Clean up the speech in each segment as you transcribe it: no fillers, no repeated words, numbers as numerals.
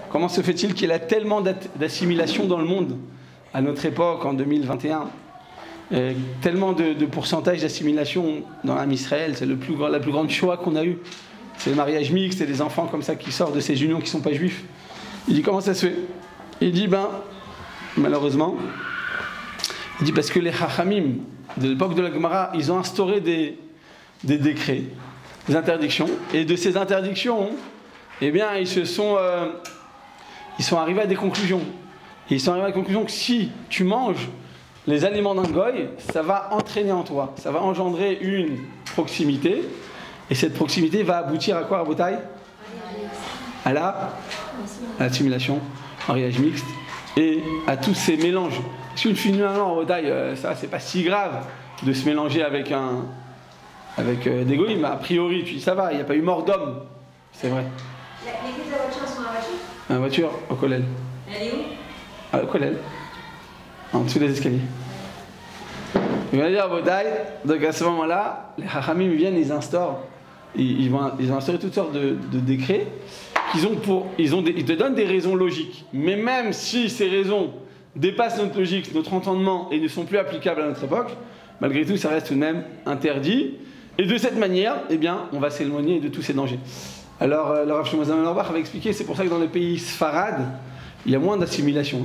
Comment se fait-il qu'il y ait tellement d'assimilation dans le monde à notre époque, en 2021, tellement de pourcentage d'assimilation dans l'âme Israël, c'est la plus grande Shoah qu'on a eue. C'est le mariage mixte, c'est des enfants comme ça qui sortent de ces unions qui ne sont pas juifs. Il dit comment ça se fait? Il dit malheureusement, il dit parce que les Chachamim de l'époque de la Gemara, ils ont instauré des décrets, des interdictions, et de ces interdictions, eh bien, ils sont arrivés à des conclusions. Et ils sont arrivés à la conclusion que si tu manges les aliments d'un goy, ça va entraîner en toi, ça va engendrer une proximité, et cette proximité va aboutir à quoi, Rabotai? À l'assimilation, mariage mixte, et à tous ces mélanges. Parce qu'une finalement, Rabotai, ça c'est pas si grave de se mélanger avec des goyim, a priori, tu dis ça va, il n'y a pas eu mort d'homme, c'est vrai. Les clés de la voiture sont dans la voiture? La voiture, au Kollel. Elle est où? Au Kollel. En dessous des escaliers. Il va dire donc à ce moment-là, les Chachamim viennent, ils instaurent, ils vont instaurer toutes sortes de décrets ils te donnent des raisons logiques. Mais même si ces raisons dépassent notre logique, notre entendement et ne sont plus applicables à notre époque, malgré tout, ça reste tout de même interdit. Et de cette manière, eh bien, on va s'éloigner de tous ces dangers. Alors, le Rav Shlomo Zalman Auerbach avait expliqué, c'est pour ça que dans les pays sfarades, il y a moins d'assimilation.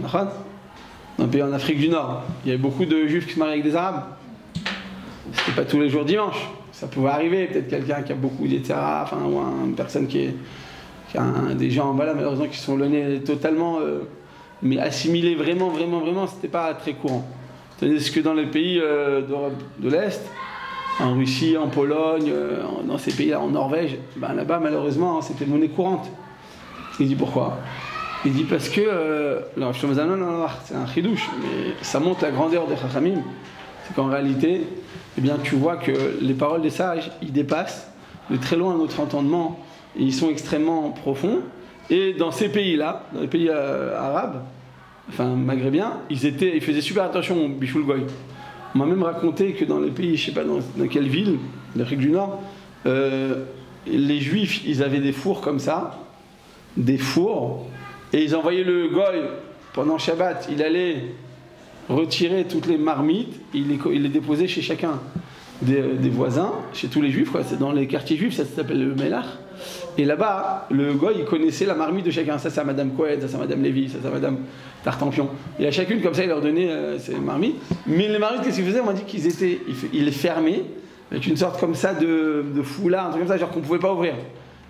Dans les pays en Afrique du Nord, il y avait beaucoup de juifs qui se mariaient avec des arabes. C'était pas tous les jours dimanche. Ça pouvait arriver, peut-être quelqu'un qui a beaucoup d'Yetzer hara, enfin, ou une personne qui a des gens, voilà, malheureusement, qui sont le totalement, mais assimilés vraiment, c'était pas très courant. Tandis que dans les pays d'Europe de l'Est, en Russie, en Pologne, dans ces pays-là, en Norvège, ben là-bas, malheureusement, c'était monnaie courante. Il dit pourquoi? Il dit parce que, c'est un chidouche, mais ça montre la grandeur des Chachamim. C'est qu'en réalité, eh bien, tu vois que les paroles des sages, ils dépassent de très loin notre entendement, et ils sont extrêmement profonds. Et dans ces pays-là, dans les pays arabes, enfin maghrébiens, ils faisaient super attention au Bishul Goy. On m'a même raconté que dans les pays, je ne sais pas dans quelle ville, d'Afrique du Nord, les Juifs, ils avaient des fours comme ça, des fours, et ils envoyaient le Goy pendant Shabbat, il allait retirer toutes les marmites, il les déposait chez chacun des voisins, chez tous les Juifs, quoi. C'est dans les quartiers juifs, ça s'appelle le Melach. Et là-bas, le Goy, il connaissait la marmite de chacun. Ça, c'est à Madame Coed, ça, c'est à Madame Lévy, ça, c'est à Madame Tartampion. Et à chacune, comme ça, il leur donnait ses marmites. Mais les marmites, qu'est-ce qu'ils faisaient? On m'a dit qu'ils les fermaient avec une sorte comme ça de foulard, un truc comme ça, genre qu'on ne pouvait pas ouvrir.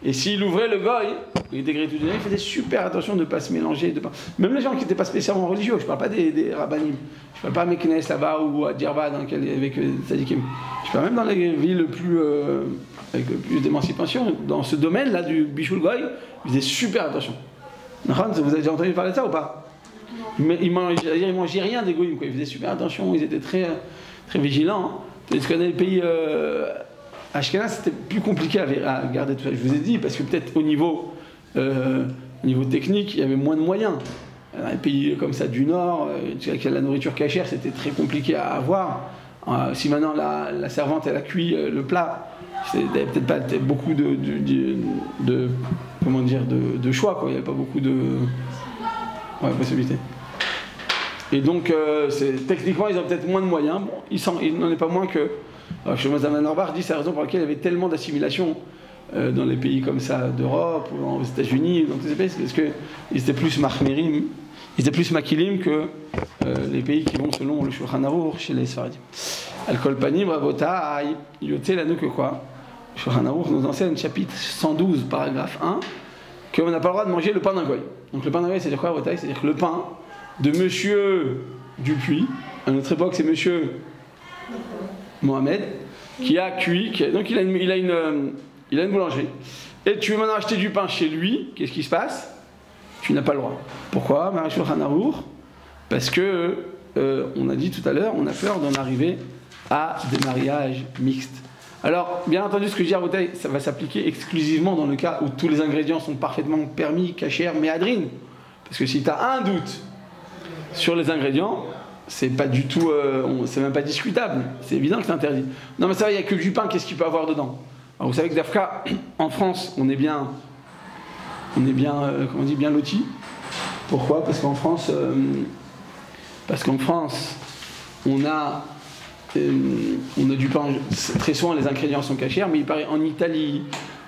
Et s'il ouvrait le Goy, il était gratuitement, il faisait super attention de ne pas se mélanger. Même les gens qui n'étaient pas spécialement religieux, je ne parle pas des rabbanim, je ne parle pas à Meknes là-bas ou à Djerba avec Tzadikim. Je parle même dans les villes avec le plus d'émancipation, dans ce domaine-là du Bishul Goy, ils faisaient super attention. Vous avez déjà entendu parler de ça ou pas? Mais ils mangeaient rien des goyim, quoi. Ils faisaient super attention, ils étaient très, très vigilants. Tandis que dans les pays Ashkenaz, c'était plus compliqué à garder tout ça. Je vous ai dit, parce que peut-être au niveau technique, il y avait moins de moyens. Dans les pays comme ça du Nord, avec la nourriture cachère, c'était très compliqué à avoir. Si maintenant la servante elle a cuit le plat, il n'y avait peut-être pas beaucoup de choix, quoi. Il n'y avait pas beaucoup de possibilités. Et donc, techniquement, ils ont peut-être moins de moyens. Bon, il n'en est pas moins que Shlomo Zalman Auerbach dit c'est la raison pour laquelle il y avait tellement d'assimilation dans les pays comme ça d'Europe, ou aux États-Unis, dans tous ces pays, parce qu'ils étaient plus mahmirim, ils étaient plus makilim que les pays qui vont selon le Shulchan Aruch chez les Sfaradim. Al-Kol Panim, Rabota, Yoté, la que quoi? Le Shulchan Aruch nous enseigne, chapitre 112, paragraphe 1, qu'on n'a pas le droit de manger le pain d'un goy. Donc le pain d'un goy, c'est-à-dire quoi, Rabota? C'est-à-dire que le pain de monsieur Dupuis, à notre époque, c'est monsieur Mohamed, qui a cuit, donc il a une boulangerie. Et tu veux maintenant acheter du pain chez lui, qu'est-ce qui se passe? Tu n'as pas le droit. Pourquoi? Parce que, on a dit tout à l'heure, on a peur d'en arriver à des mariages mixtes. Alors, bien entendu, ce que je dis à Rabotai, ça va s'appliquer exclusivement dans le cas où tous les ingrédients sont parfaitement permis, cachers, méhadrin. Parce que si tu as un doute sur les ingrédients, c'est pas du tout, c'est même pas discutable. C'est évident que c'est interdit. Non mais ça va, il n'y a que du pain, qu'est-ce qu'il peut avoir dedans? Alors vous savez que d'Afka, en France, on est bien on est bien, comment on dit, bien lotis. Pourquoi? Parce qu'en France, on a du pain. Très souvent, les ingrédients sont cachers, mais il paraît en Italie,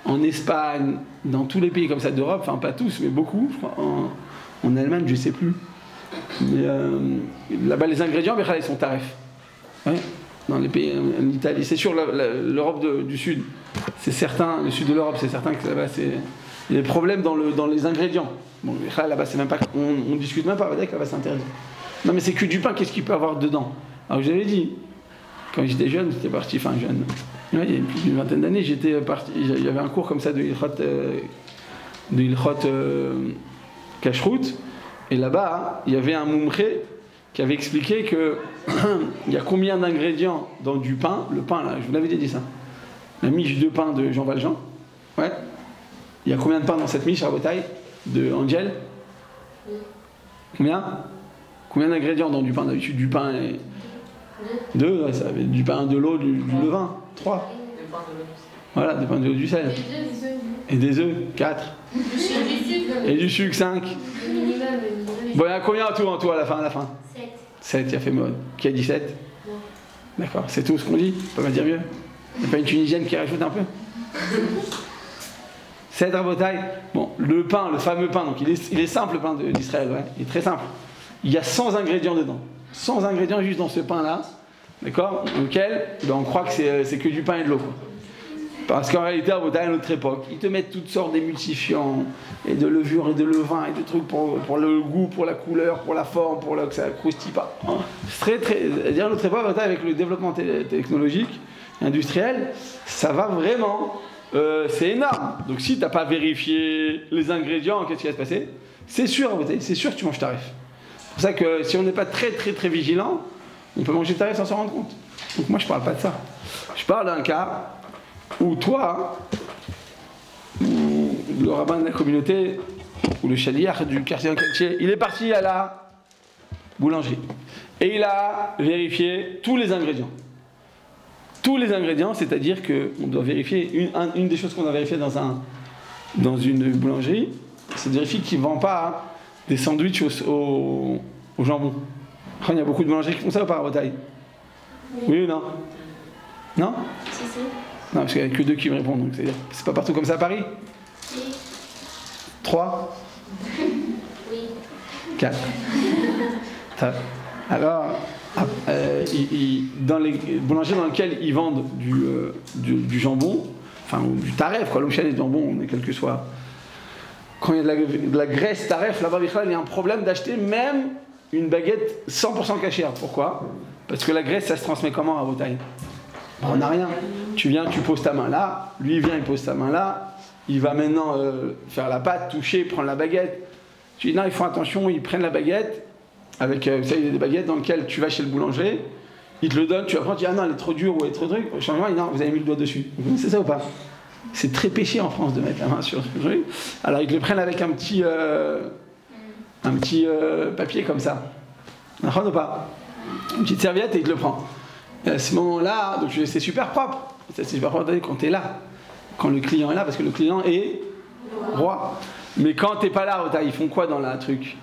en Espagne, dans tous les pays comme ça d'Europe, enfin pas tous, mais beaucoup, je crois, en Allemagne, je sais plus. Mais là-bas, les ingrédients, ils sont tarifs. Ouais. Dans les pays, en Italie, c'est sûr, l'Europe du Sud, c'est certain, le sud de l'Europe, c'est certain que là-bas, il y a des problèmes dans les ingrédients. Bon, là-bas, c'est même pas, on discute même pas avec, là-bas, c'est interdit. Non, mais c'est que du pain, qu'est-ce qu'il peut avoir dedans? Alors, j'avais dit, quand j'étais jeune, j'étais parti, enfin jeune, ouais, il y a plus d'une vingtaine d'années, j'étais parti, il y avait un cours comme ça de Ilchot Kashrut, et là-bas, il y avait un moumré qui avait expliqué que il y a combien d'ingrédients dans du pain, le pain là, je vous l'avais dit ça, la miche de pain de Jean Valjean, ouais, il y a combien de pain dans cette miche à Botaille de Angel? Combien d'ingrédients dans du pain d'habitude? Du pain et... Deux, ouais, ça avait du pain, de l'eau, du levain. 3. Voilà, des pains de l'eau, du sel. Et des œufs. 4. Et du sucre. 5. Bon, il y a combien en tout à la fin? 7. Il a fait mode. Qui a dit 7? D'accord, c'est tout ce qu'on dit? On peut pas dire mieux. Il n'y a pas une Tunisienne qui rajoute un peu? 7 rabotailles. Bon, le pain, le fameux pain, donc il est simple, le pain d'Israël, ouais, il est très simple. Il y a 100 ingrédients dedans. 100 ingrédients juste dans ce pain-là, d'accord, auquel on croit que c'est que du pain et de l'eau. Parce qu'en réalité, à notre époque, ils te mettent toutes sortes d'émulsifiants, et de levure, et de levain, et de trucs pour le goût, pour la couleur, pour la forme, pour que ça croustille pas. C'est à notre époque, avec le développement technologique, industriel, ça va vraiment, c'est énorme. Donc si tu n'as pas vérifié les ingrédients, qu'est-ce qui va se passer? C'est sûr que tu manges tarif. C'est pour ça que si on n'est pas très vigilant, on peut manger tarif sans s'en rendre compte. Donc moi je parle pas de ça. Je parle d'un cas où toi, ou le rabbin de la communauté, ou le chaliach du quartier en quartier, il est parti à la boulangerie. Et il a vérifié tous les ingrédients. Tous les ingrédients, c'est-à-dire qu'on doit vérifier, une des choses qu'on doit vérifier dans une boulangerie, c'est de vérifier qu'ils ne vendent pas des sandwichs au jambon. Il y a beaucoup de boulangeries qui font ça ou pas à Bretagne? Oui ou non? Non? Si. Non, parce qu'il n'y a que 2 qui me répondent, donc c'est pas partout comme ça à Paris? Oui. 3? Oui. 4. Alors, dans les boulangers dans lesquels ils vendent du jambon, enfin du taref, quoi, l'ochène et du jambon, quel que soit. Quand il y a de la graisse taref, là-bas, il y a un problème d'acheter même une baguette 100% cachère. Pourquoi? Parce que la graisse, ça se transmet comment à Bretagne? On n'a rien. Tu viens, tu poses ta main là, lui il vient, il pose sa main là, il va maintenant faire la pâte, toucher, prendre la baguette. Tu dis non, ils font attention, ils prennent la baguette, avec, vous savez, il y a des baguettes dans lesquelles tu vas chez le boulanger, il te le donne, tu vas prendre, tu dis ah non, elle est trop dure ou elle est trop truc. Au changement, il dit non, vous avez mis le doigt dessus. Vous connaissez ça ou pas? C'est très péché en France de mettre la main sur le truc. Alors ils te le prennent avec un petit papier comme ça. D'accord ou pas? Une petite serviette et il te le prend. Et à ce moment-là, donc c'est super propre. C'est super propre quand tu es là. Quand le client est là, parce que le client est roi. Mais quand tu n'es pas là, ils font quoi dans la truc?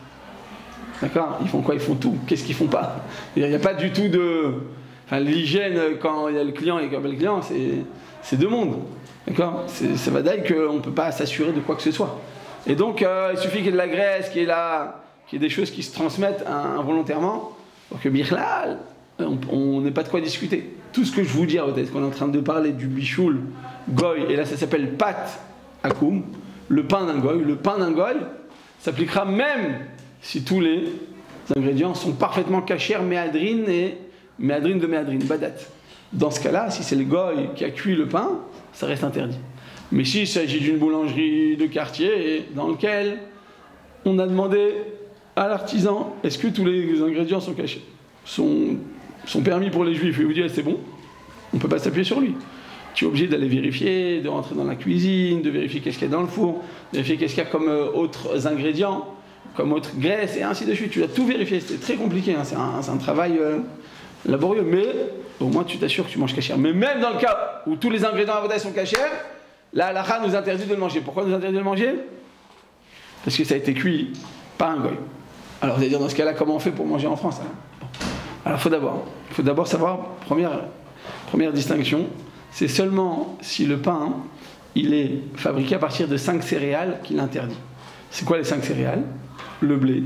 D'accord? Ils font quoi? Ils font tout. Qu'est-ce qu'ils font pas? Il n'y a pas du tout de... Enfin, l'hygiène, quand il y a le client et qu'il n'y a pas le client, c'est deux mondes. D'accord? Ça va dire qu'on ne peut pas s'assurer de quoi que ce soit. Et donc, il suffit qu'il y ait de la graisse, qu'il y ait des choses qui se transmettent involontairement, pour que Bichlal, on n'ait pas de quoi discuter. Tout ce que je vous dis, peut-être qu'on est en train de parler du bichoul, goy, et là ça s'appelle pat akoum, le pain d'un goy. Le pain d'un goy s'appliquera même si tous les ingrédients sont parfaitement cachers, méadrine et méadrine de méadrine, badat. Dans ce cas-là, si c'est le goy qui a cuit le pain, ça reste interdit. Mais s'il s'agit d'une boulangerie de quartier dans lequel on a demandé à l'artisan, est-ce que tous les ingrédients sont cachés, sont permis pour les juifs, et vous dire c'est bon, on ne peut pas s'appuyer sur lui. Tu es obligé d'aller vérifier, de rentrer dans la cuisine, de vérifier qu'est-ce qu'il y a dans le four, de vérifier qu'est-ce qu'il y a comme autres ingrédients, comme autres graisses, et ainsi de suite. Tu dois tout vérifier, c'est très compliqué, hein. C'est un travail laborieux, mais au moins tu t'assures que tu manges cachère. Mais même dans le cas où tous les ingrédients à Avoda sont cachers, la halakha nous interdit de le manger. Pourquoi nous interdit de le manger? parce que ça a été cuit par un goy. Alors vous allez dire, dans ce cas-là, comment on fait pour manger en France alors, bon. Alors il faut d'abord savoir, première distinction, c'est seulement si le pain, il est fabriqué à partir de 5 céréales qu'il interdit. C'est quoi les 5 céréales? Le blé,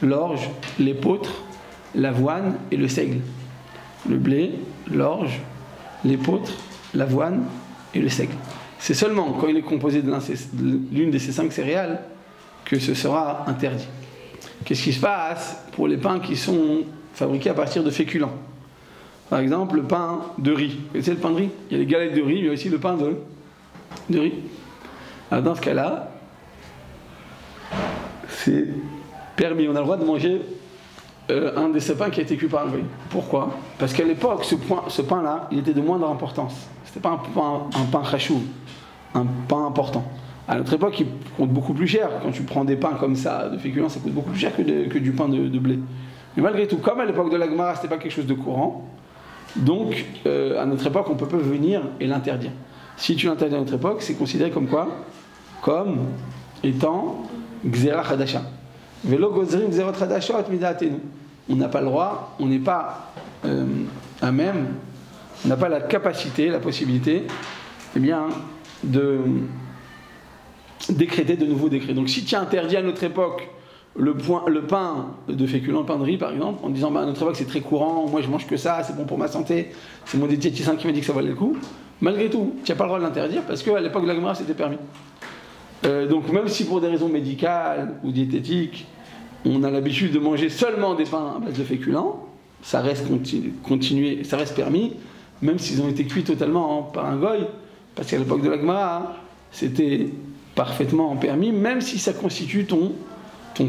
l'orge, l'épeautre, l'avoine et le seigle. Le blé, l'orge, l'épeautre, l'avoine et le seigle. C'est seulement quand il est composé de l'une de ces 5 céréales que ce sera interdit. Qu'est-ce qui se passe pour les pains qui sont fabriqués à partir de féculents? Par exemple, le pain de riz. Vous connaissez le pain de riz? Il y a les galettes de riz, mais il y a aussi le pain de riz. Alors dans ce cas-là, c'est permis. On a le droit de manger un de ces pains qui a été cuit par un goy. Pourquoi? Parce qu'à l'époque, ce pain-là, il était de moindre importance. C'était pas un pain chachou, un pain important. À notre époque, il coûte beaucoup plus cher. Quand tu prends des pains comme ça, de féculents, ça coûte beaucoup plus cher que du pain de blé. Mais malgré tout, comme à l'époque de la Gemara, c'était pas quelque chose de courant, donc à notre époque, on peut venir et l'interdire. Si tu l'interdis à notre époque, c'est considéré comme quoi? Comme étant Gzera Chadasha. Velo Gozrim Gzerot Chadashot Midatenu. On n'a pas le droit, on n'est pas à même, on n'a pas la capacité, la possibilité, eh bien, de décréter de nouveaux décrets. Donc si tu as interdit à notre époque le pain de féculent, le pain de riz par exemple, en disant à notre époque c'est très courant, moi je mange que ça, c'est bon pour ma santé, c'est mon diététicien qui m'a dit que ça valait le coup, malgré tout, tu n'as pas le droit de l'interdire parce qu'à l'époque de la Gemara c'était permis. Donc même si pour des raisons médicales ou diététiques, on a l'habitude de manger seulement des pains à base de féculents, ça reste ça reste permis, même s'ils ont été cuits totalement par un goy, parce qu'à l'époque de la Gemara, c'était parfaitement permis, même si ça constitue ton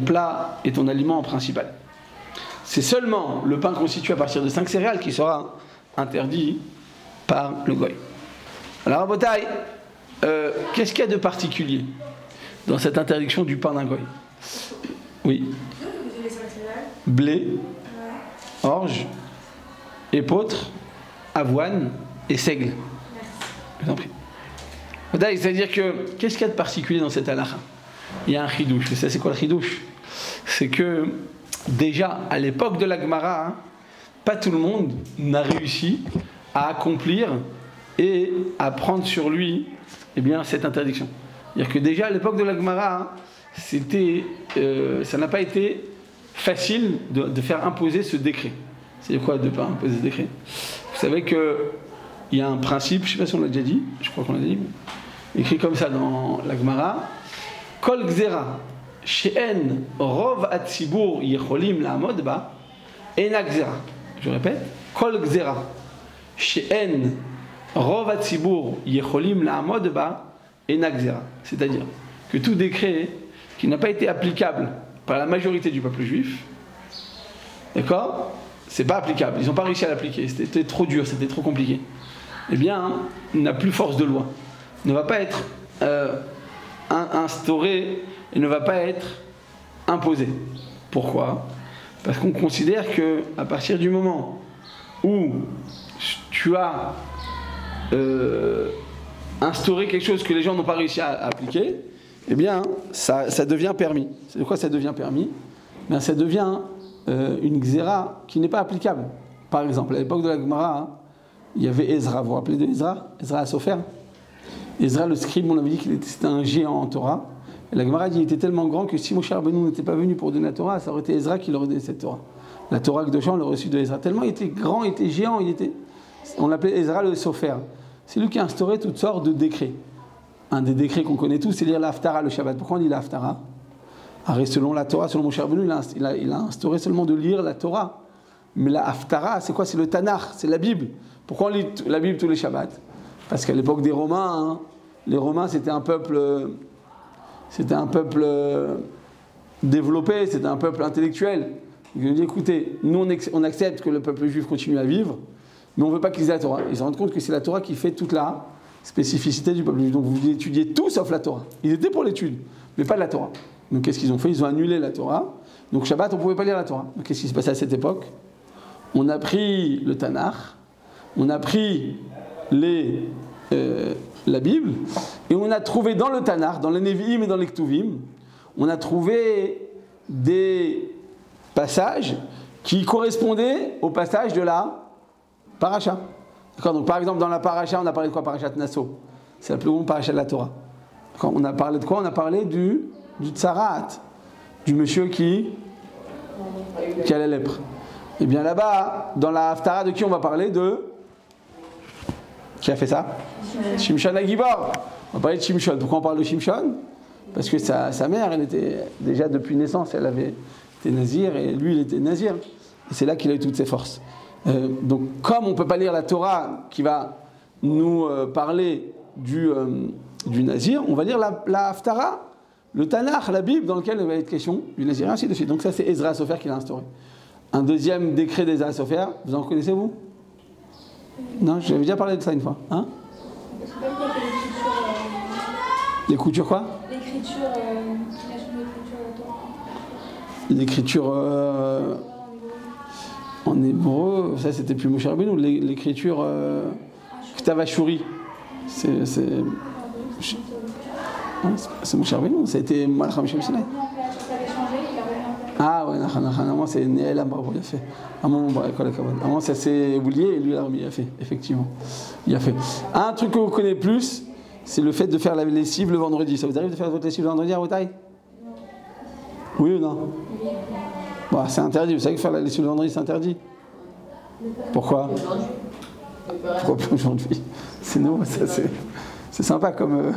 plat et ton aliment principal. C'est seulement le pain constitué à partir de 5 céréales qui sera interdit par le goy. Alors, Rabotai, qu'est-ce qu'il y a de particulier dans cette interdiction du pain d'un goy? Oui. Blé, orge, épeautre, avoine et seigle. Je vous en prie. C'est-à-dire que, qu'est-ce qu'il y a de particulier dans cette halakha? Il y a un chidouche. Vous savez c'est quoi le chidouche? C'est que, déjà, à l'époque de la Gemara, pas tout le monde n'a réussi à accomplir et à prendre sur lui cette interdiction. C'est-à-dire que déjà, à l'époque de la Gemara, ça n'a pas été facile de faire imposer ce décret. C'est quoi de faire imposer ce décret? Vous savez qu'il y a un principe, je ne sais pas si on l'a déjà dit, je crois qu'on l'a dit, écrit comme ça dans la Gemara, Kol Gzera, She'en Rov Atzibur Yecholim La'amod Ba, Ena Gzera. Je répète, Kol Gzera, She'en Rov Atzibur Yecholim La'amod Ba, Ena Gzera. C'est-à-dire que tout décret qui n'a pas été applicable par la majorité du peuple juif, d'accord, c'est pas applicable. Ils n'ont pas réussi à l'appliquer. C'était trop dur, c'était trop compliqué. Eh bien, il n'a plus force de loi. Il ne va pas être instauré et ne va pas être imposé. Pourquoi? Parce qu'on considère qu'à partir du moment où tu as instauré quelque chose que les gens n'ont pas réussi à appliquer, eh bien, ça devient permis. C'est de quoi ça devient permis? Bien, ça devient une xéra qui n'est pas applicable. Par exemple, à l'époque de la Gemara, il y avait Ezra. Vous vous rappelez de Ezra? Ezra Asopher. Ezra le scribe, on avait dit qu'il était un géant en Torah. Et la Gemara dit qu'il était tellement grand que si Moshe Rabbeinu n'était pas venu pour donner la Torah, ça aurait été Ezra qui leur donnait cette Torah. La Torah Kedosha, on l'a reçue de Ezra. Tellement il était grand, il était géant, on l'appelait Ezra le Sofer. C'est lui qui a instauré toutes sortes de décrets. Un des décrets qu'on connaît tous, c'est lire la Haftara le Shabbat. Pourquoi on dit la Haftara? Selon la Torah, selon Moshe Rabbeinu, il a instauré seulement de lire la Torah. Mais la Haftara, c'est quoi? C'est le Tanakh, c'est la Bible. Pourquoi on lit la Bible tous les Shabbats? Parce qu'à l'époque des Romains, les Romains c'était un peuple développé, c'était un peuple intellectuel. Ils ont dit écoutez, nous on accepte que le peuple juif continue à vivre, mais on ne veut pas qu'ils aient la Torah. Ils se rendent compte que c'est la Torah qui fait toute la spécificité du peuple juif. Donc vous étudiez tout sauf la Torah. Ils étaient pour l'étude, mais pas de la Torah. Donc qu'est-ce qu'ils ont fait? Ils ont annulé la Torah. Donc Shabbat, on ne pouvait pas lire la Torah. Donc qu'est-ce qui se passait à cette époque? On a pris le Tanakh, on a pris la Bible, et on a trouvé dans le Tanakh, dans les Nevi'im et dans les Ktuvim, on a trouvé des passages qui correspondaient au passage de la paracha. D'accord, donc par exemple, dans la paracha, on a parlé de quoi? Parachat Nasso. C'est la plus grande paracha de la Torah. D'accord, on a parlé de quoi? On a parlé du tsarat, du monsieur qui a la lèpre. Et bien là-bas, dans la Haftara, de qui on va parler? Qui a fait ça? Shimshon Agibor. On va parler de Shimshon. Pourquoi on parle de Shimshon? Parce que sa mère, elle était déjà depuis naissance, elle avait été nazir et lui, il était nazir. Et c'est là qu'il a eu toutes ses forces. Donc, comme on ne peut pas lire la Torah qui va nous parler du nazir, on va lire la Haftara, le Tanakh, la Bible, dans lequel il va être question du nazir, et ainsi de suite. Donc ça, c'est Ezra Sofer qui l'a instauré. Un deuxième décret d'Ezra Sofer, vous en connaissez, vous? Non, j'avais déjà parlé de ça une fois. Hein? L'écriture quoi? L'écriture en hébreu, ça c'était plus Moshe Rabbeinu, l'écriture Ktav Ashuri. C'est Moshe Rabbeinu, ça a été Malach HaMishem Sinai. Ah ouais, normalement c'est Néel Bravo, il a fait. À moment ça s'est oublié et lui il a fait, effectivement. Il a fait. Un truc que vous connaissez plus, c'est le fait de faire la lessive le vendredi. Ça vous arrive de faire votre lessive le vendredi à Rotaï? Oui ou non? Bon, c'est interdit, vous savez que faire la lessive le vendredi c'est interdit. Pourquoi? Pourquoi pas aujourd'hui? Sinon, ça c'est sympa comme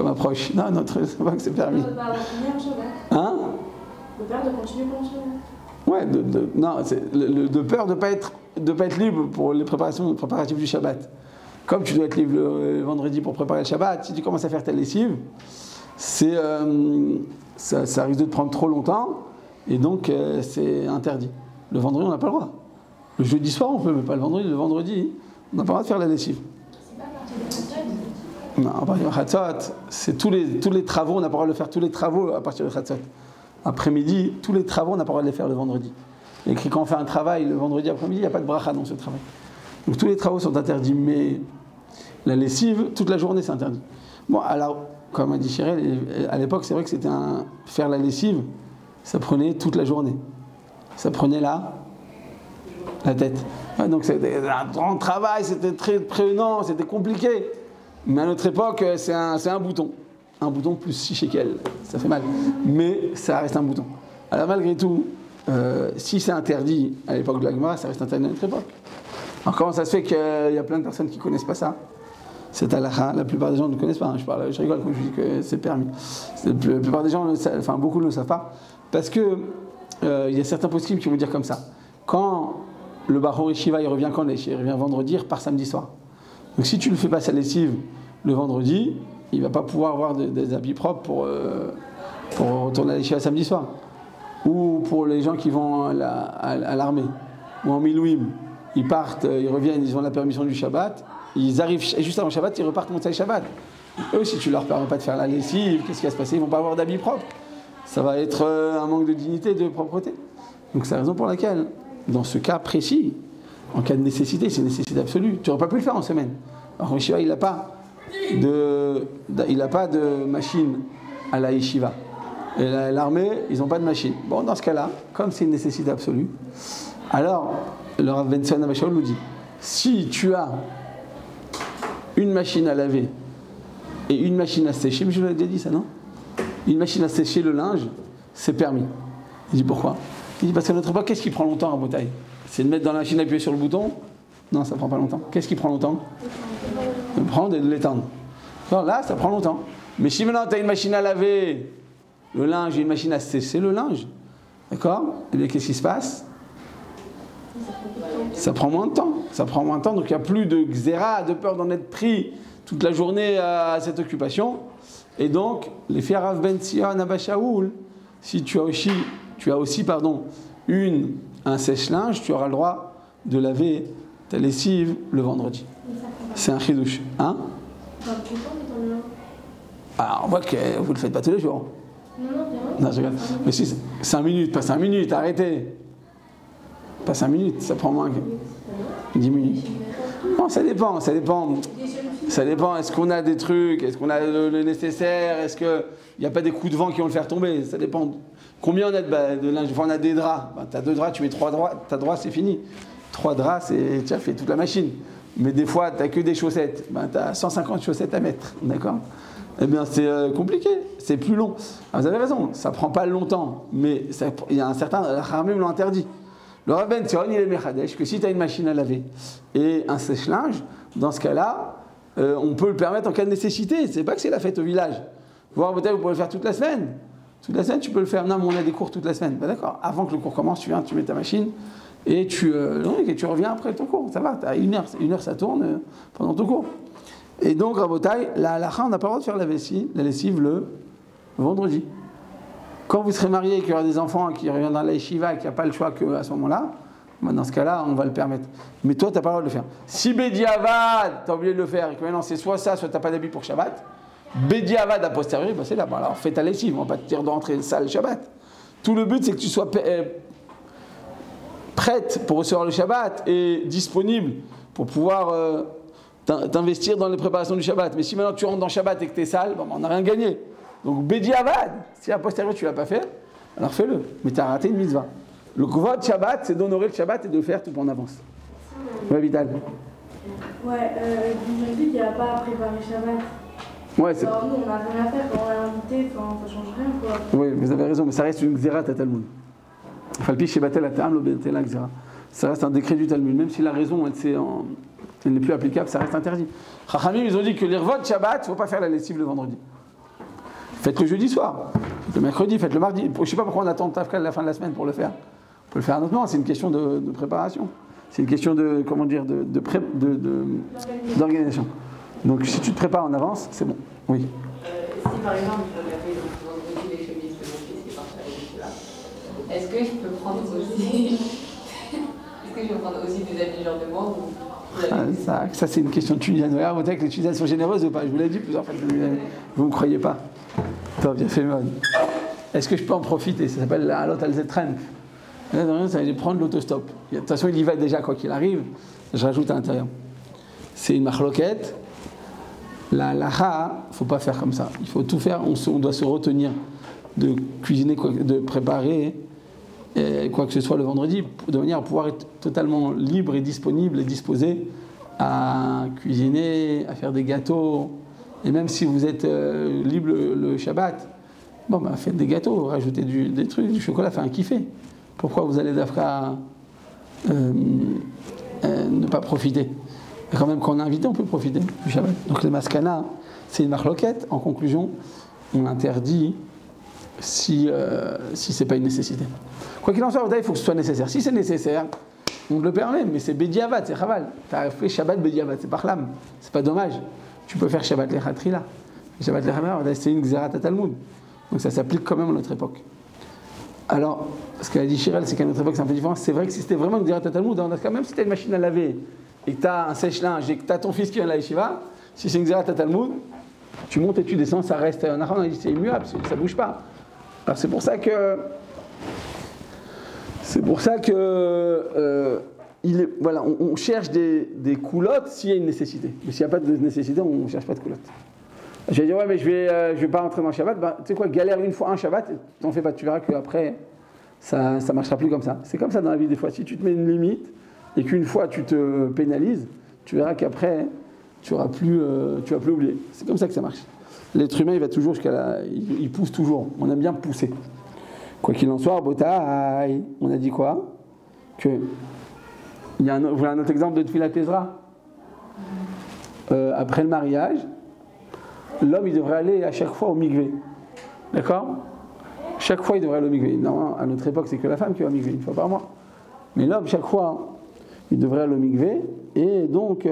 approche. Non, c'est pas que c'est permis. Hein? De peur de continuer pour Ouais, non, c'est de peur de pas être libre pour les préparatifs du Shabbat. Comme tu dois être libre le vendredi pour préparer le Shabbat, si tu commences à faire ta lessive, ça risque de te prendre trop longtemps et donc c'est interdit. Le vendredi, on n'a pas le droit. Le jeudi soir, on peut, mais pas le vendredi. Le vendredi, on n'a pas le droit de faire la lessive. C'est pas à partir de Chatzot? Non, à partir de Chatzot, c'est tous les travaux, on n'a pas le droit de faire tous les travaux à partir de Chatzot. Après-midi, tous les travaux, on n'a pas le droit de les faire le vendredi. Il y a écrit quand on fait un travail le vendredi après-midi, il n'y a pas de bracha dans ce travail. Donc tous les travaux sont interdits, mais la lessive, toute la journée, c'est interdit. Bon, alors, comme a dit Chirel, à l'époque, c'est vrai que faire la lessive, ça prenait toute la journée. Ça prenait la tête. Ouais, donc c'était un grand travail, c'était très prenant, c'était compliqué. Mais à notre époque, c'est un bouton. Un bouton plus 6 shekels, ça fait mal. Mais ça reste un bouton. Alors malgré tout, si c'est interdit à l'époque de la Gemara, ça reste interdit à notre époque. Alors comment ça se fait qu'il y a plein de personnes qui ne connaissent pas ça? C'est halakha, la plupart des gens ne connaissent pas. Hein. Je rigole quand je dis que c'est permis. La plupart des gens, beaucoup ne le savent pas. Parce que il y a certains poskim qui vont dire comme ça. Quand le Bahor Yeshiva, il revient quand? Il revient vendredi, il repart samedi soir. Donc si tu ne fais pas sa lessive le vendredi, il ne va pas pouvoir avoir des habits propres pour retourner à l'Yeshiva samedi soir. Ou pour les gens qui vont à l'armée, ou en Milouim. Ils partent, ils reviennent, ils ont la permission du Shabbat, ils arrivent juste avant Shabbat, ils repartent Motzei Shabbat. Eux, si tu leur permets pas de faire la lessive, qu'est-ce qui va se passer? Ils ne vont pas avoir d'habits propres. Ça va être un manque de dignité, de propreté. Donc c'est la raison pour laquelle, dans ce cas précis, en cas de nécessité, c'est une nécessité absolue. Tu n'aurais pas pu le faire en semaine. Alors Yeshiva, il n'a pas de machine à la Yeshiva. Et l'armée, ils n'ont pas de machine. Bon, dans ce cas-là, comme c'est une nécessité absolue, alors le Rav Ben Sion Abba Shaul nous dit, si tu as une machine à laver et une machine à sécher, mais je vous l'ai déjà dit ça, non? Une machine à sécher le linge, c'est permis. Il dit pourquoi? Il dit parce qu'à notre époque, qu'est-ce qui prend longtemps à Botaï? C'est de mettre dans la machine, appuyer sur le bouton? Non, ça prend pas longtemps. Qu'est-ce qui prend longtemps? De prendre et de l'étendre. Alors là, ça prend longtemps. Mais si maintenant tu as une machine à laver le linge et une machine à sécher le linge, d'accord? Et bien qu'est-ce qui se passe? Ça prend moins de temps. Ça prend moins de temps, donc il n'y a plus de xéra, de peur d'en être pris toute la journée à cette occupation. Et donc, les filles Rav Ben Sion Abba Shaul, si tu as aussi un sèche-linge, tu auras le droit de laver ta lessive le vendredi. C'est un chidouche. Hein? Alors, on voit que vous ne le faites pas tous les jours. Non, je regarde. Mais si, 5 minutes, pas 5 minutes, arrêtez. Pas 5 minutes, ça prend moins que 10 minutes. Bon, Non, ça dépend. Des jeunes filles. Ça dépend. Est-ce qu'on a des trucs? Est-ce qu'on a le nécessaire? Est-ce qu'il n'y a pas des coups de vent qui vont le faire tomber? Ça dépend. Combien on a de linge? Enfin, on a des draps. Tu as 2 draps, tu mets 3 draps. Ta drap, c'est fini. 3 draps, tu as fait toute la machine. Mais des fois, tu n'as que des chaussettes. Tu as 150 chaussettes à mettre. D'accord? Eh bien, c'est compliqué. C'est plus long. Alors, vous avez raison. Ça ne prend pas longtemps. Mais il y a un certain. Les Chachamim l'ont interdit. Le Rabben Tzion, il est Mechadesh que si tu as une machine à laver et un sèche-linge, dans ce cas-là, on peut le permettre en cas de nécessité. C'est pas que c'est la fête au village. Voir peut-être vous pouvez le faire toute la semaine. Toute la semaine, tu peux le faire. Non, mais on a des cours toute la semaine. Ben, d'accord. Avant que le cours commence, tu viens, tu mets ta machine et tu reviens après ton cours. Ça va, tu as 1 heure. 1 heure, ça tourne pendant ton cours. Et donc, Rabotai, la halakha, on n'a pas le droit de faire la lessive le vendredi. Quand vous serez marié et qu'il y aura des enfants qui reviennent dans la yeshiva et qu'il n'y a pas le choix qu'à ce moment-là, dans ce cas-là, on va le permettre. Mais toi, tu n'as pas le droit de le faire. Si Bediavad, tu as oublié de le faire et que maintenant c'est soit ça, soit tu n'as pas d'habit pour Shabbat, Bediavad a posteriori, c'est là. Bon, alors fais ta lessive, on ne va pas te dire de rentrer sale Shabbat. Tout le but, c'est que tu sois prête pour recevoir le Shabbat et disponible pour pouvoir t'investir dans les préparations du Shabbat. Mais si maintenant tu rentres dans Shabbat et que tu es sale, on n'a rien gagné. Donc, Bediavad, si a posteriori tu ne l'as pas fait, alors fais-le. Mais tu as raté une mitzvah. Le Kvod Shabbat, c'est d'honorer le Shabbat et de le faire tout en avance. Ouais, Vital. Ouais, vous m'avez dit qu'il n'y a pas à préparer Shabbat. Ouais, c'est. Alors, nous, on n'a rien à faire quand on est invité, ça ne change rien, quoi. Oui, vous avez raison, mais ça reste une Xérat à Talmud. Falpi Shebatel Atam, l'Obetela Xéra. Ça reste un décret du Talmud. Même si la raison, elle n'est plus applicable, ça reste interdit. Chachamim, ils ont dit que l'Irvod Shabbat, il ne faut pas faire la lessive le vendredi. Faites le jeudi soir, faites le mercredi, faites le mardi. Je ne sais pas pourquoi on attend Tafkal la fin de la semaine pour le faire. On peut le faire un autre moment, c'est une question de préparation. C'est une question de, comment dire, d'organisation. Donc si tu te prépares en avance, c'est bon. Oui. Si par exemple, je regardais vendredi les chemises de mon fils qui est parti à l'école, est-ce que je peux prendre aussi des habits genre de moi ou... Ça c'est une question de Tunisienne. Regarde, vous savez que les Tunisiennes sont généreuses ou pas? Je vous l'ai dit plusieurs fois. Vous ne me croyez pas. Toi, bien fait, mode. Est-ce que je peux en profiter? Ça s'appelle la Alot al-Zetren. Ça va prendre l'autostop. De toute façon, il y va déjà, quoi qu'il arrive. Je rajoute à l'intérieur. C'est une marloquette. La lacha, il ne faut pas faire comme ça. Il faut tout faire. On doit se retenir de cuisiner, de préparer quoi que ce soit le vendredi, de manière à pouvoir être totalement libre et disponible et disposé à cuisiner, à faire des gâteaux. Et même si vous êtes libre le Shabbat, faites des gâteaux, rajoutez des trucs, du chocolat, faites un kiffé. Pourquoi vous allez d'Afka ne pas profiter? Et quand même, quand on est invité, on peut profiter du Shabbat. Donc le maskana, c'est une marloquette. En conclusion, on interdit si ce n'est pas une nécessité. Quoi qu'il en soit, il faut que ce soit nécessaire. Si c'est nécessaire, on le permet, mais c'est Bediavad, c'est Chaval. Tu as fait Shabbat Bediavad, c'est pas Chlam, c'est pas dommage. Tu peux faire Shabbat Lechatrila. Shabbat Lechatrila, c'est une Xérat à Talmud. Donc ça s'applique quand même à notre époque. Alors, ce qu'elle a dit Chirel, c'est qu'à notre époque c'est un peu différent. C'est vrai que si c'était vraiment une Xérat à Talmud, même si tu as une machine à laver et que tu as un sèche-linge et que tu as ton fils qui vient à la yeshiva, si c'est une Xérat à Talmud, tu montes et tu descends, ça reste un achon, c'est immuable, ça ne bouge pas. Alors c'est pour ça que on cherche des coulottes s'il y a une nécessité. Mais s'il n'y a pas de nécessité, on ne cherche pas de coulottes. Je vais dire, ouais, mais je vais pas rentrer dans le Shabbat. Tu sais quoi, galère une fois un Shabbat, t'en fais pas, tu verras qu'après, ça ne marchera plus comme ça. C'est comme ça dans la vie des fois. Si tu te mets une limite et qu'une fois tu te pénalises, tu verras qu'après, tu vas plus oublier. C'est comme ça que ça marche. L'être humain, il va toujours il pousse toujours. On aime bien pousser. Quoi qu'il en soit, Botaï, on a dit quoi? Vous voulez un autre exemple de Tfilat Ezra? Après le mariage, l'homme, il devrait aller à chaque fois au mikvé. D'accord? Chaque fois, il devrait aller au mikvé. Non, à notre époque, c'est que la femme qui va au mikvé, une fois par mois. Mais l'homme, chaque fois, il devrait aller au mikvé. Et donc,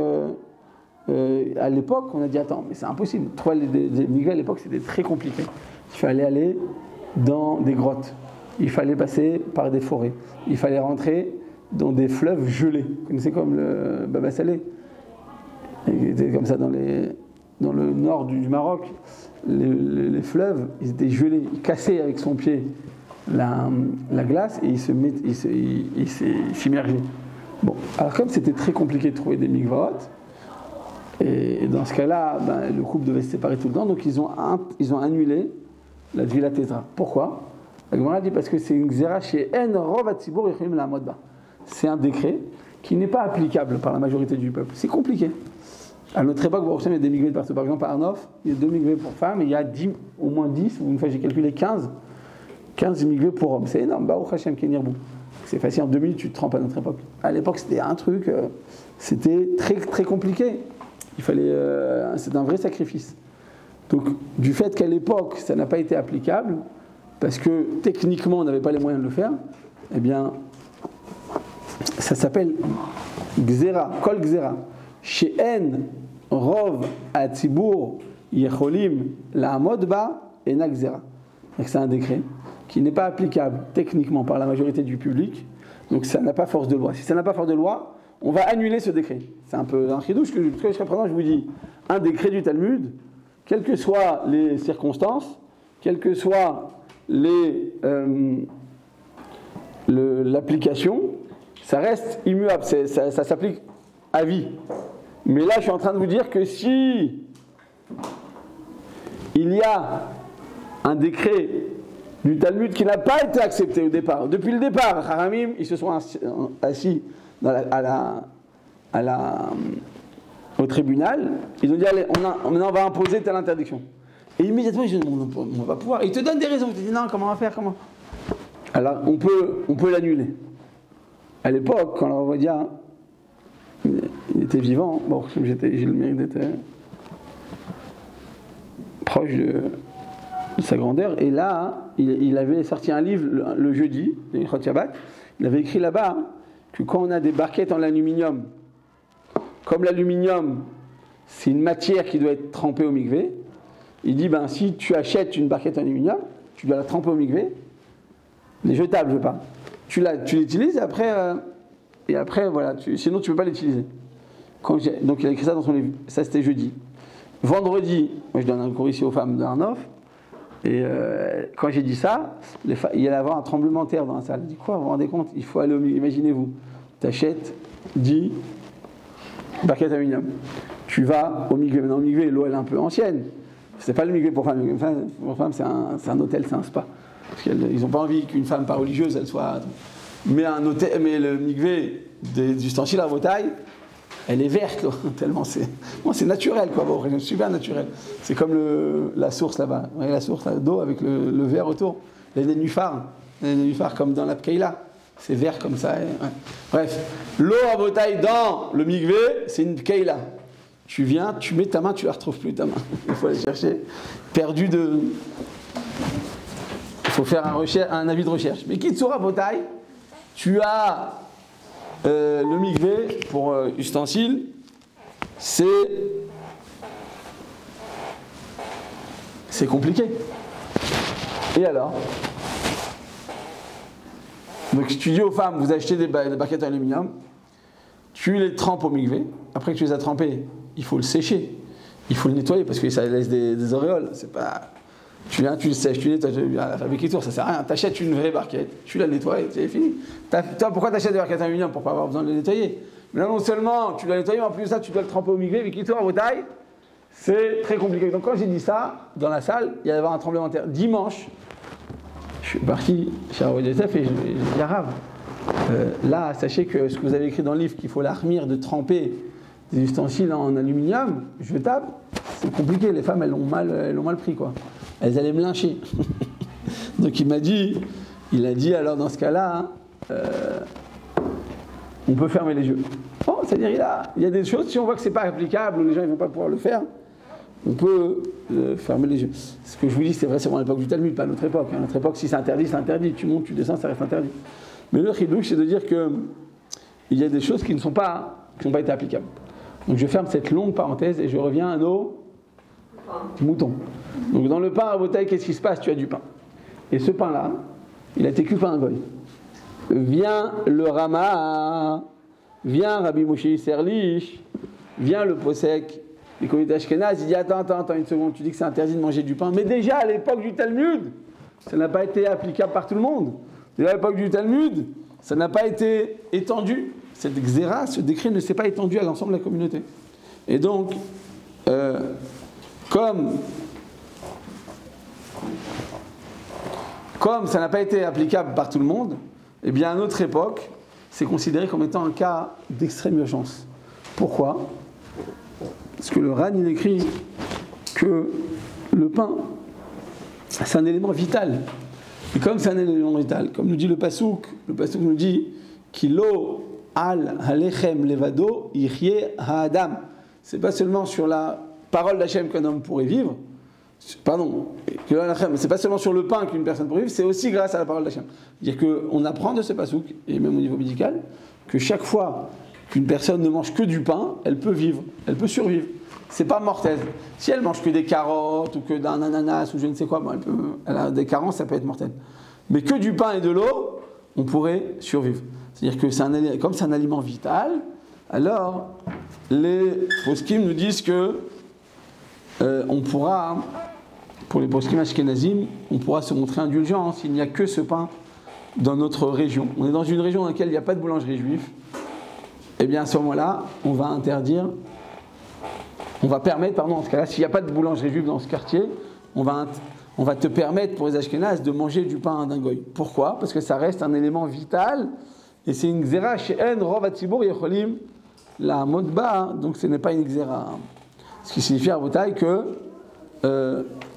à l'époque, on a dit, attends, mais c'est impossible. Trouver des mikvés à l'époque, c'était très compliqué. Il fallait aller dans des grottes. Il fallait passer par des forêts. Il fallait rentrer dans des fleuves gelés. Vous connaissez comme le Baba Salé? Il était comme ça dans le nord du Maroc. Les fleuves, ils étaient gelés. Il cassait avec son pied la glace et il s'immergeait. Bon, alors comme c'était très compliqué de trouver des mikvaot, Et dans ce cas-là, ben, le couple devait se séparer tout le temps, donc ils ont annulé la Tvila Tetra. Pourquoi? La Gemara dit parce que c'est une Xéra chez En Rov Hatzibur Yochim La'amod Ba. C'est un décret qui n'est pas applicable par la majorité du peuple. C'est compliqué. À notre époque, il y a des migrés partout. Par exemple, à Arnof, il y a 2 migrés pour femmes et il y a au moins 10, ou une fois j'ai calculé 15 migrés pour hommes. C'est énorme. Baruch Hashem Kenirbu. C'est facile, en 2 minutes, tu te trempes à notre époque. À l'époque, c'était un truc, c'était très, très compliqué. Il fallait, c'est un vrai sacrifice. Donc, du fait qu'à l'époque, ça n'a pas été applicable, parce que techniquement, on n'avait pas les moyens de le faire, eh bien, ça s'appelle Gzera, Kol Gzera. She'en Rov Hatzibur Yecholim La'amod Ba Ena Gzera. C'est un décret qui n'est pas applicable techniquement par la majorité du public, donc ça n'a pas force de loi. Si ça n'a pas force de loi, on va annuler ce décret. C'est un peu un chidouche que jusqu'à présent je vous dis. Un décret du Talmud, quelles que soient les circonstances, quelles que soient l'application, ça reste immuable, ça s'applique à vie. Mais là, je suis en train de vous dire que si il y a un décret du Talmud qui n'a pas été accepté au départ, depuis le départ, Haramim, ils se sont assis au tribunal, ils ont dit allez, maintenant on va imposer telle interdiction. Et immédiatement, ils disent on va pouvoir. Ils te donnent des raisons. Ils te disent non, comment on va faire, comment? Alors on peut l'annuler. À l'époque, quand le Ovadia il était vivant, bon, j'ai le mérite d'être proche de sa grandeur, et là, il avait sorti un livre le jeudi, le Chot Shabbat, il avait écrit là-bas que quand on a des barquettes en aluminium, comme l'aluminium, c'est une matière qui doit être trempée au mikvé, il dit, ben, si tu achètes une barquette en aluminium, tu dois la tremper au mikvé, les jetables, je veux pas. Tu l'utilises et après voilà, sinon tu ne peux pas l'utiliser. Donc il a écrit ça dans son livre, ça c'était jeudi. Vendredi, moi je donne un cours ici aux femmes d'Arnof, et quand j'ai dit ça, il y allait avoir un tremblement de terre dans la salle. Il dit quoi, vous vous rendez compte, il faut aller au mikvé, imaginez-vous, tu achètes 10 barquettes aluminium, tu vas au mikvé, maintenant au mikvé, l'eau elle est un peu ancienne, c'est pas le mikvé pour femmes, pour femmes c'est un hôtel, c'est un spa. Parce qu'ils n'ont pas envie qu'une femme pas religieuse, elle soit... Mais le mikvé des ustensiles à vos tailles, elle est verte, quoi, tellement c'est naturel, quoi, bon, super naturel. C'est comme la source là-bas, vous voyez la source d'eau avec le vert autour, les nénuphars comme dans la Pkeila, c'est vert comme ça. Ouais. Bref, l'eau à vos tailles dans le mikvé, c'est une Pkeila. Tu viens, tu mets ta main, tu la retrouves plus ta main. Il faut aller chercher, perdu de... Il faut faire un avis de recherche. Mais qui te saura vos tailles, tu as le mikvé pour ustensiles, c'est compliqué. Et alors? Donc tu dis aux femmes, vous achetez des barquettes en aluminium, tu les trempes au mikvé, après que tu les as trempées, il faut le sécher, il faut le nettoyer parce que ça laisse des auréoles, c'est pas... Tu viens, tu le sèches, tu nettoies, avec les tours, ça sert à rien. Tu achètes une vraie barquette, tu la nettoies et c'est fini. Toi, pourquoi tu achètes des barquettes en aluminium? Pour pas avoir besoin de les nettoyer. Mais là, non seulement tu dois nettoyer, mais en plus de ça, tu dois le tremper au mikvé, avec les tours à vos tailles. C'est très compliqué. Donc quand j'ai dit ça, dans la salle, il y allait avoir un tremblement de terre. Dimanche, je suis parti chez Rav Yosef et je dis à Rav, là, sachez que ce que vous avez écrit dans le livre, qu'il faut l'armir de tremper des ustensiles en aluminium, je tape, c'est compliqué. Les femmes, elles l'ont mal pris, quoi. Elles allaient me lyncher. Donc il a dit alors dans ce cas-là, on peut fermer les yeux. Bon, c'est-à-dire il y a des choses, si on voit que c'est pas applicable, ou les gens ne vont pas pouvoir le faire, on peut fermer les yeux. Ce que je vous dis, c'est vrai, c'est à l'époque du Talmud, pas à notre époque. À notre époque, si c'est interdit, c'est interdit. Tu montes, tu descends, ça reste interdit. Mais le chidouche, c'est de dire que il y a des choses qui n'ont pas été applicables. Donc je ferme cette longue parenthèse et je reviens à nos moutons. Donc dans le pain à vos tailles, qu'est-ce qui se passe? Tu as du pain. Et ce pain-là, il a été cuit par un goy. Vient le Rama, vient Rabbi Moshe Serlich, vient le Posek, les communautés Ashkenaz, il dit attends une seconde, tu dis que c'est interdit de manger du pain. Mais déjà à l'époque du Talmud, ça n'a pas été applicable par tout le monde. Déjà à l'époque du Talmud, ça n'a pas été étendu. Cette xéra, ce décret ne s'est pas étendu à l'ensemble de la communauté. Et donc, comme ça n'a pas été applicable par tout le monde, eh bien à notre époque, c'est considéré comme étant un cas d'extrême urgence. Pourquoi ? Parce que le Ran, il écrit que le pain, c'est un élément vital. Et comme c'est un élément vital, comme nous dit le Passouk nous dit Kilo al halechem levado yirye ha'adam. C'est pas seulement sur la parole d'Hachem qu'un homme pourrait vivre, pardon, c'est pas seulement sur le pain qu'une personne pourrait vivre, c'est aussi grâce à la parole d'Hachem. C'est-à-dire qu'on apprend de ce Passouk, et même au niveau médical, que chaque fois qu'une personne ne mange que du pain, elle peut vivre, elle peut survivre. C'est pas mortel. Si elle mange que des carottes ou que d'un ananas ou je ne sais quoi, bon, elle a des carences, ça peut être mortel. Mais que du pain et de l'eau, on pourrait survivre. C'est-à-dire que comme c'est un aliment vital, alors les poskim nous disent que on pourra, pour les poskim ashkenazim, on pourra se montrer indulgent s'il n'y a que ce pain dans notre région. On est dans une région dans laquelle il n'y a pas de boulangerie juive. Eh bien à ce moment-là, on va permettre, en ce cas-là, s'il n'y a pas de boulangerie juive dans ce quartier, on va te permettre pour les Ashkénazes de manger du pain d'un goy. Pourquoi ? Parce que ça reste un élément vital et c'est une xéra chez En Rov Hatzibur Yecholim la modba, donc ce n'est pas une xéra. Ce qui signifie à Botaï que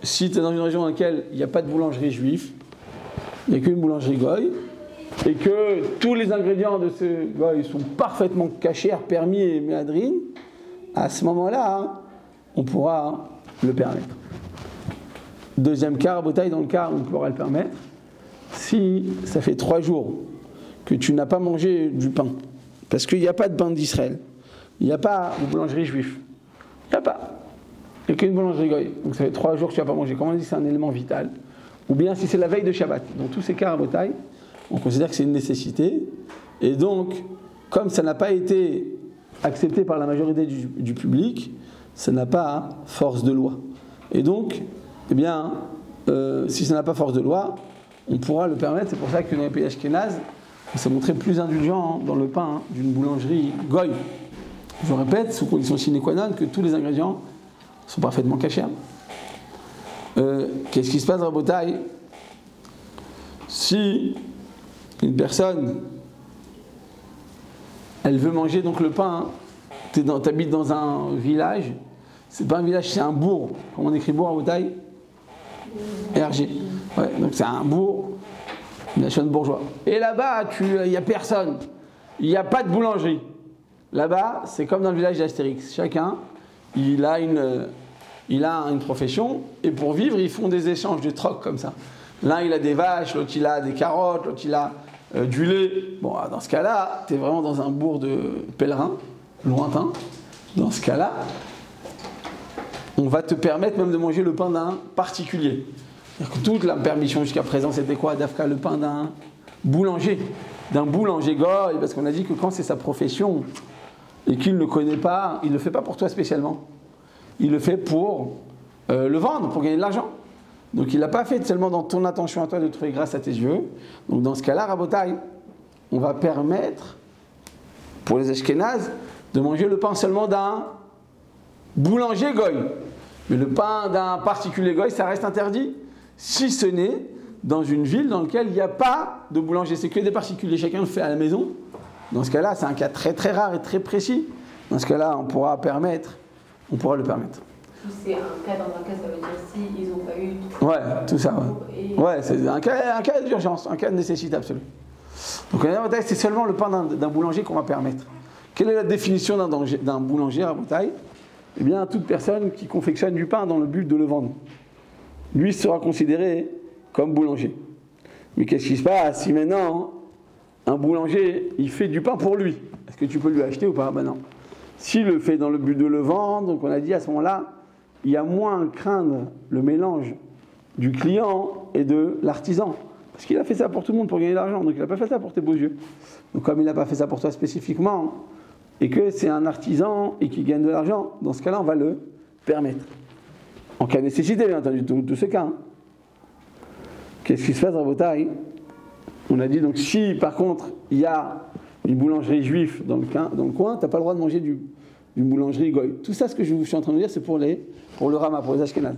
si tu es dans une région dans laquelle il n'y a pas de boulangerie juive, il n'y a qu'une boulangerie goy, et que tous les ingrédients de ce goy sont parfaitement cachés, permis et méadrines, à ce moment-là, on pourra le permettre. Deuxième cas, Rabotaï, dans le cas où on pourra le permettre, si ça fait 3 jours que tu n'as pas mangé du pain, parce qu'il n'y a pas de pain d'Israël, il n'y a pas de boulangerie juive, il n'y a pas. Il n'y a qu'une boulangerie goy. Donc ça fait 3 jours que tu n'as pas mangé. Comme on dit, c'est un élément vital. Ou bien si c'est la veille de Shabbat. Dans tous ces cas, Rabotaï, on considère que c'est une nécessité. Et donc, comme ça n'a pas été accepté par la majorité du public, ça n'a pas force de loi. Et donc, eh bien, si ça n'a pas force de loi, on pourra le permettre. C'est pour ça que dans les pays ashkénazes, on s'est montré plus indulgent dans le pain d'une boulangerie goy. Je répète, sous condition sine qua non, que tous les ingrédients sont parfaitement cachés. Qu'est-ce qui se passe, Rabotaï ? Si une personne, elle veut manger donc le pain, tu habites dans un village, c'est pas un village, c'est un bourg. Comment on écrit bourg à Rabotaï ? RG. Ouais, donc c'est un bourg, une nation bourgeois. Et là-bas, il n'y a personne. Il n'y a pas de boulangerie. Là-bas, c'est comme dans le village d'Astérix. Chacun, il a une profession, et pour vivre, ils font des échanges de troc comme ça. L'un, il a des vaches, l'autre, il a des carottes, l'autre, il a du lait. Bon, dans ce cas-là, tu es vraiment dans un bourg de pèlerins, lointain. Dans ce cas-là, on va te permettre même de manger le pain d'un particulier. C'est-à-dire que toute la permission jusqu'à présent, c'était quoi, Dafka, le pain d'un boulanger goy, parce qu'on a dit que quand c'est sa profession et qu'il ne le connaît pas, il ne le fait pas pour toi spécialement. Il le fait pour le vendre, pour gagner de l'argent. Donc il ne l'a pas fait seulement dans ton attention à toi de trouver grâce à tes yeux. Donc dans ce cas-là, Rabotaï, on va permettre pour les Ashkénazes de manger le pain seulement d'un boulanger goy. Mais le pain d'un particulier goy, ça reste interdit, si ce n'est dans une ville dans laquelle il n'y a pas de boulanger. C'est que des particuliers, chacun le fait à la maison. Dans ce cas-là, c'est un cas très très rare et très précis. Dans ce cas-là, on pourra le permettre. C'est un cas, dans un cas, ça veut dire s'ils n'ont pas eu... Ouais, tout ça, ouais. Ouais, c'est un cas d'urgence, un cas de nécessité absolue. Donc, c'est seulement le pain d'un boulanger qu'on va permettre. Quelle est la définition d'un boulanger à Rabotaï ? Eh bien, toute personne qui confectionne du pain dans le but de le vendre. Lui sera considéré comme boulanger. Mais qu'est-ce qui se passe si maintenant, un boulanger, il fait du pain pour lui ? Est-ce que tu peux lui acheter ou pas ? Ben non. S'il le fait dans le but de le vendre, donc on a dit à ce moment-là, il y a moins à craindre le mélange du client et de l'artisan. Parce qu'il a fait ça pour tout le monde pour gagner de l'argent, donc il n'a pas fait ça pour tes beaux yeux. Donc comme il n'a pas fait ça pour toi spécifiquement, et que c'est un artisan et qu'il gagne de l'argent, dans ce cas-là, on va le permettre. En cas de nécessité, bien entendu, tout ce cas. Qu'est-ce qui se passe, Rabotaï ? On a dit, donc si par contre, il y a une boulangerie juive dans le coin, tu n'as pas le droit de manger d'une boulangerie goy. Tout ça, ce que je suis en train de dire, c'est pour le Rama, pour les Ashkénazes.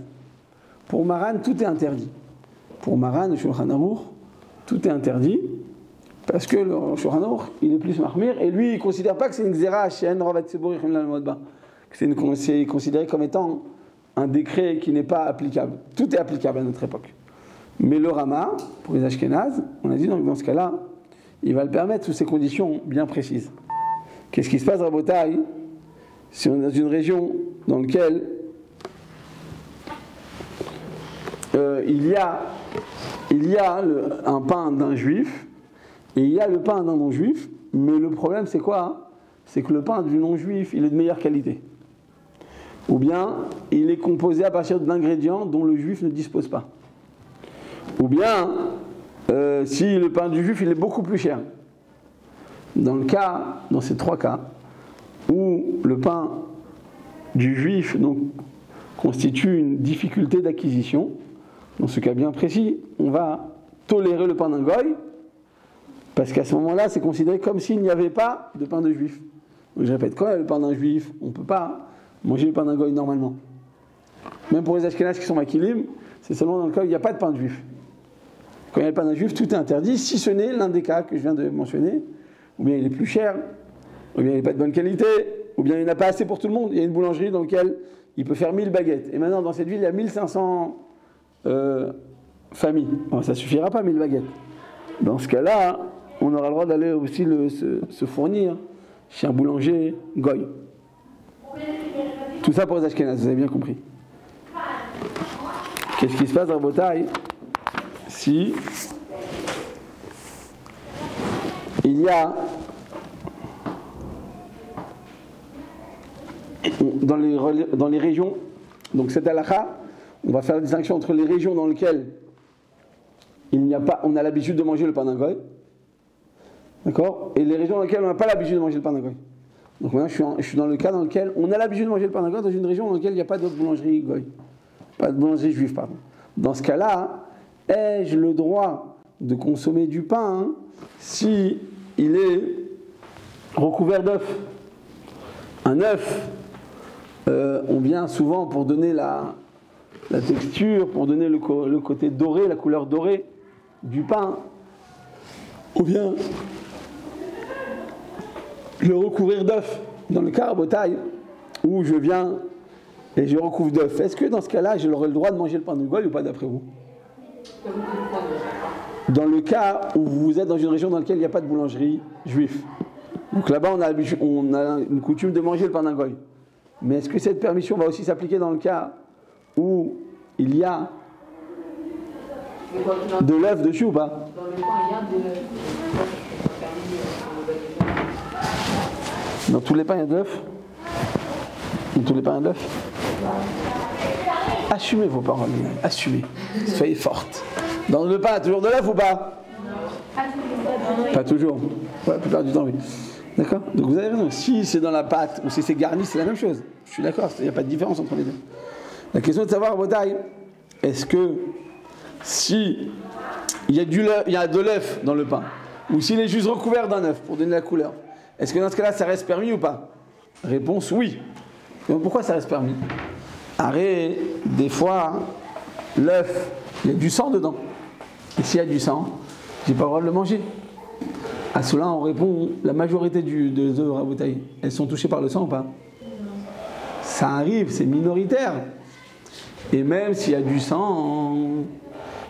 Pour Maran, tout est interdit. Pour Maran, le Shulchan Aruch, tout est interdit, parce que le Shulchan Aruch, il est plus marmir, et lui, il ne considère pas que c'est une xéra, c'est considéré comme étant un décret qui n'est pas applicable. Tout est applicable à notre époque. Mais le Rama, pour les Ashkénazes, on a dit donc dans ce cas-là, il va le permettre sous ces conditions bien précises. Qu'est-ce qui se passe, Rabotai, si on est dans une région dans laquelle il y a un pain d'un juif et il y a le pain d'un non-juif, mais le problème c'est quoi? C'est que le pain du non-juif, il est de meilleure qualité. Ou bien, il est composé à partir d'ingrédients dont le juif ne dispose pas. Ou bien, si le pain du juif, il est beaucoup plus cher. Dans ces trois cas, où le pain du juif donc, constitue une difficulté d'acquisition, dans ce cas bien précis, on va tolérer le pain d'un goy, parce qu'à ce moment-là, c'est considéré comme s'il n'y avait pas de pain de juif. Donc je répète, quand il y a le pain d'un juif, on ne peut pas manger le pain d'un goy normalement. Même pour les Ashkénazes qui sont makilim, c'est seulement dans le cas où il n'y a pas de pain de juif. Quand il y a le pain d'un juif, tout est interdit, si ce n'est l'un des cas que je viens de mentionner, ou bien il est plus cher, ou bien il n'est pas de bonne qualité, ou bien il n'y en a pas assez pour tout le monde. Il y a une boulangerie dans laquelle il peut faire 1000 baguettes. Et maintenant, dans cette ville, il y a 1500 familles. Bon, ça ne suffira pas, 1000 baguettes. Dans ce cas-là, on aura le droit d'aller aussi se fournir chez un boulanger goy. Tout ça pour les Ashkénazes, vous avez bien compris. Qu'est-ce qui se passe dans Rabotai si il y a dans les régions, donc cette halakha, on va faire la distinction entre les régions dans lesquelles on a l'habitude de manger le pain d'un goy, d'accord, et les régions dans lesquelles on n'a pas l'habitude de manger le pain d'un goy. Donc maintenant, je suis dans le cas dans lequel on a l'habitude de manger le pain d'un goy dans une région dans laquelle il n'y a pas de boulangerie goy, pas de boulangerie juive, pardon. Dans ce cas-là, ai-je le droit de consommer du pain si il est recouvert d'œufs? Un œuf, on vient souvent pour donner la texture, pour donner le côté doré, la couleur dorée du pain. On vient le recouvrir d'œufs. Dans le cas Rabotai, où je viens et je recouvre d'œufs, est-ce que dans ce cas-là, j'aurai le droit de manger le pain de goy ou pas d'après vous? Dans le cas où vous êtes dans une région dans laquelle il n'y a pas de boulangerie juive. Donc là-bas, on a une coutume de manger le pain d'un goy. Mais est-ce que cette permission va aussi s'appliquer dans le cas où il y a de l'œuf dessus ou pas? Dans le pain, il y a de l'œuf. Dans tous les pains, il y a de l'œuf? Dans tous les pains, il y a de l'œuf? Assumez vos paroles, assumez. Soyez fortes. Dans le pain, il y a toujours de l'œuf ou pas? Pas toujours. Ouais, la plupart du temps, oui. D'accord? Donc vous avez raison. Si c'est dans la pâte ou si c'est garni, c'est la même chose. Je suis d'accord, il n'y a pas de différence entre les deux. La question est de savoir, Rabotai, est-ce que si il y a de l'œuf dans le pain, ou s'il est juste recouvert d'un œuf pour donner la couleur, est-ce que dans ce cas-là, ça reste permis ou pas? Réponse oui. Donc pourquoi ça reste permis? Arrête, des fois, l'œuf, il y a du sang dedans. Et s'il y a du sang, j'ai pas le droit de le manger. À cela, on répond, la majorité des œufs Rabotai, elles sont touchées par le sang ou pas? Ça arrive, c'est minoritaire. Et même s'il y a du sang,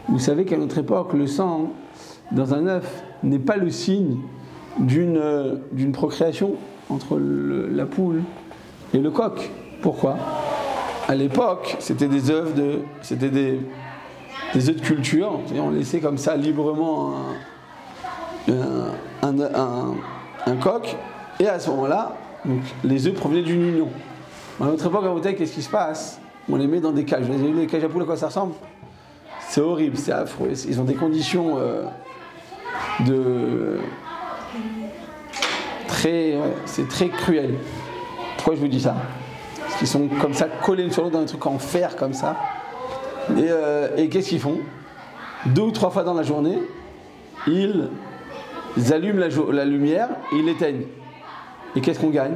vous savez qu'à notre époque, le sang dans un œuf n'est pas le signe d'une procréation entre la poule et le coq. Pourquoi? À l'époque, c'était des œufs de culture. C'est-à-dire on laissait comme ça librement un coq. Et à ce moment-là, donc, les œufs provenaient d'une union. À notre époque, à Rabotai, qu'est-ce qui se passe? On les met dans des cages. Vous avez vu les cages à poules, à quoi ça ressemble? C'est horrible, c'est affreux. Ils ont des conditions c'est très cruel. Pourquoi je vous dis ça? Parce qu'ils sont comme ça, collés sur l'autre dans des trucs en fer comme ça. Et qu'est-ce qu'ils font? 2 ou 3 fois dans la journée, ils allument la lumière et ils l'éteignent. Et qu'est-ce qu'on gagne?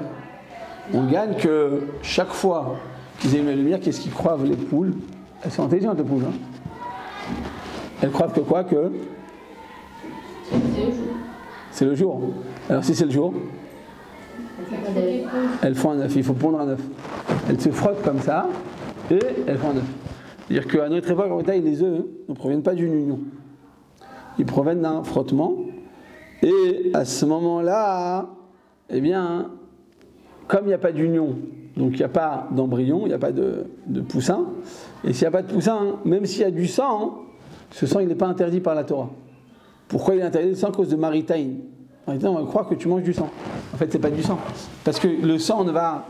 On gagne que chaque fois qu'ils allument la lumière, qu'est-ce qu'ils croient les poules? Elles sont intelligentes les poules. Hein, elles croient que quoi? Que c'est le jour. Alors si c'est le jour, elles font un œuf. Il faut pondre un œuf. Elles se frottent comme ça et elles font un œuf. C'est-à-dire qu'à notre époque, en fait, les œufs ne proviennent pas d'une union. Ils proviennent d'un frottement. Et à ce moment-là, eh bien, comme il n'y a pas d'union, donc il n'y a pas d'embryon, il n'y a pas de poussin, et s'il n'y a pas de poussin, même s'il y a du sang, ce sang il n'est pas interdit par la Torah. Pourquoi il est interdit? Le sang à cause de Maritaïn. Maritaïn, on va croire que tu manges du sang. En fait, ce n'est pas du sang. Parce que le sang ne va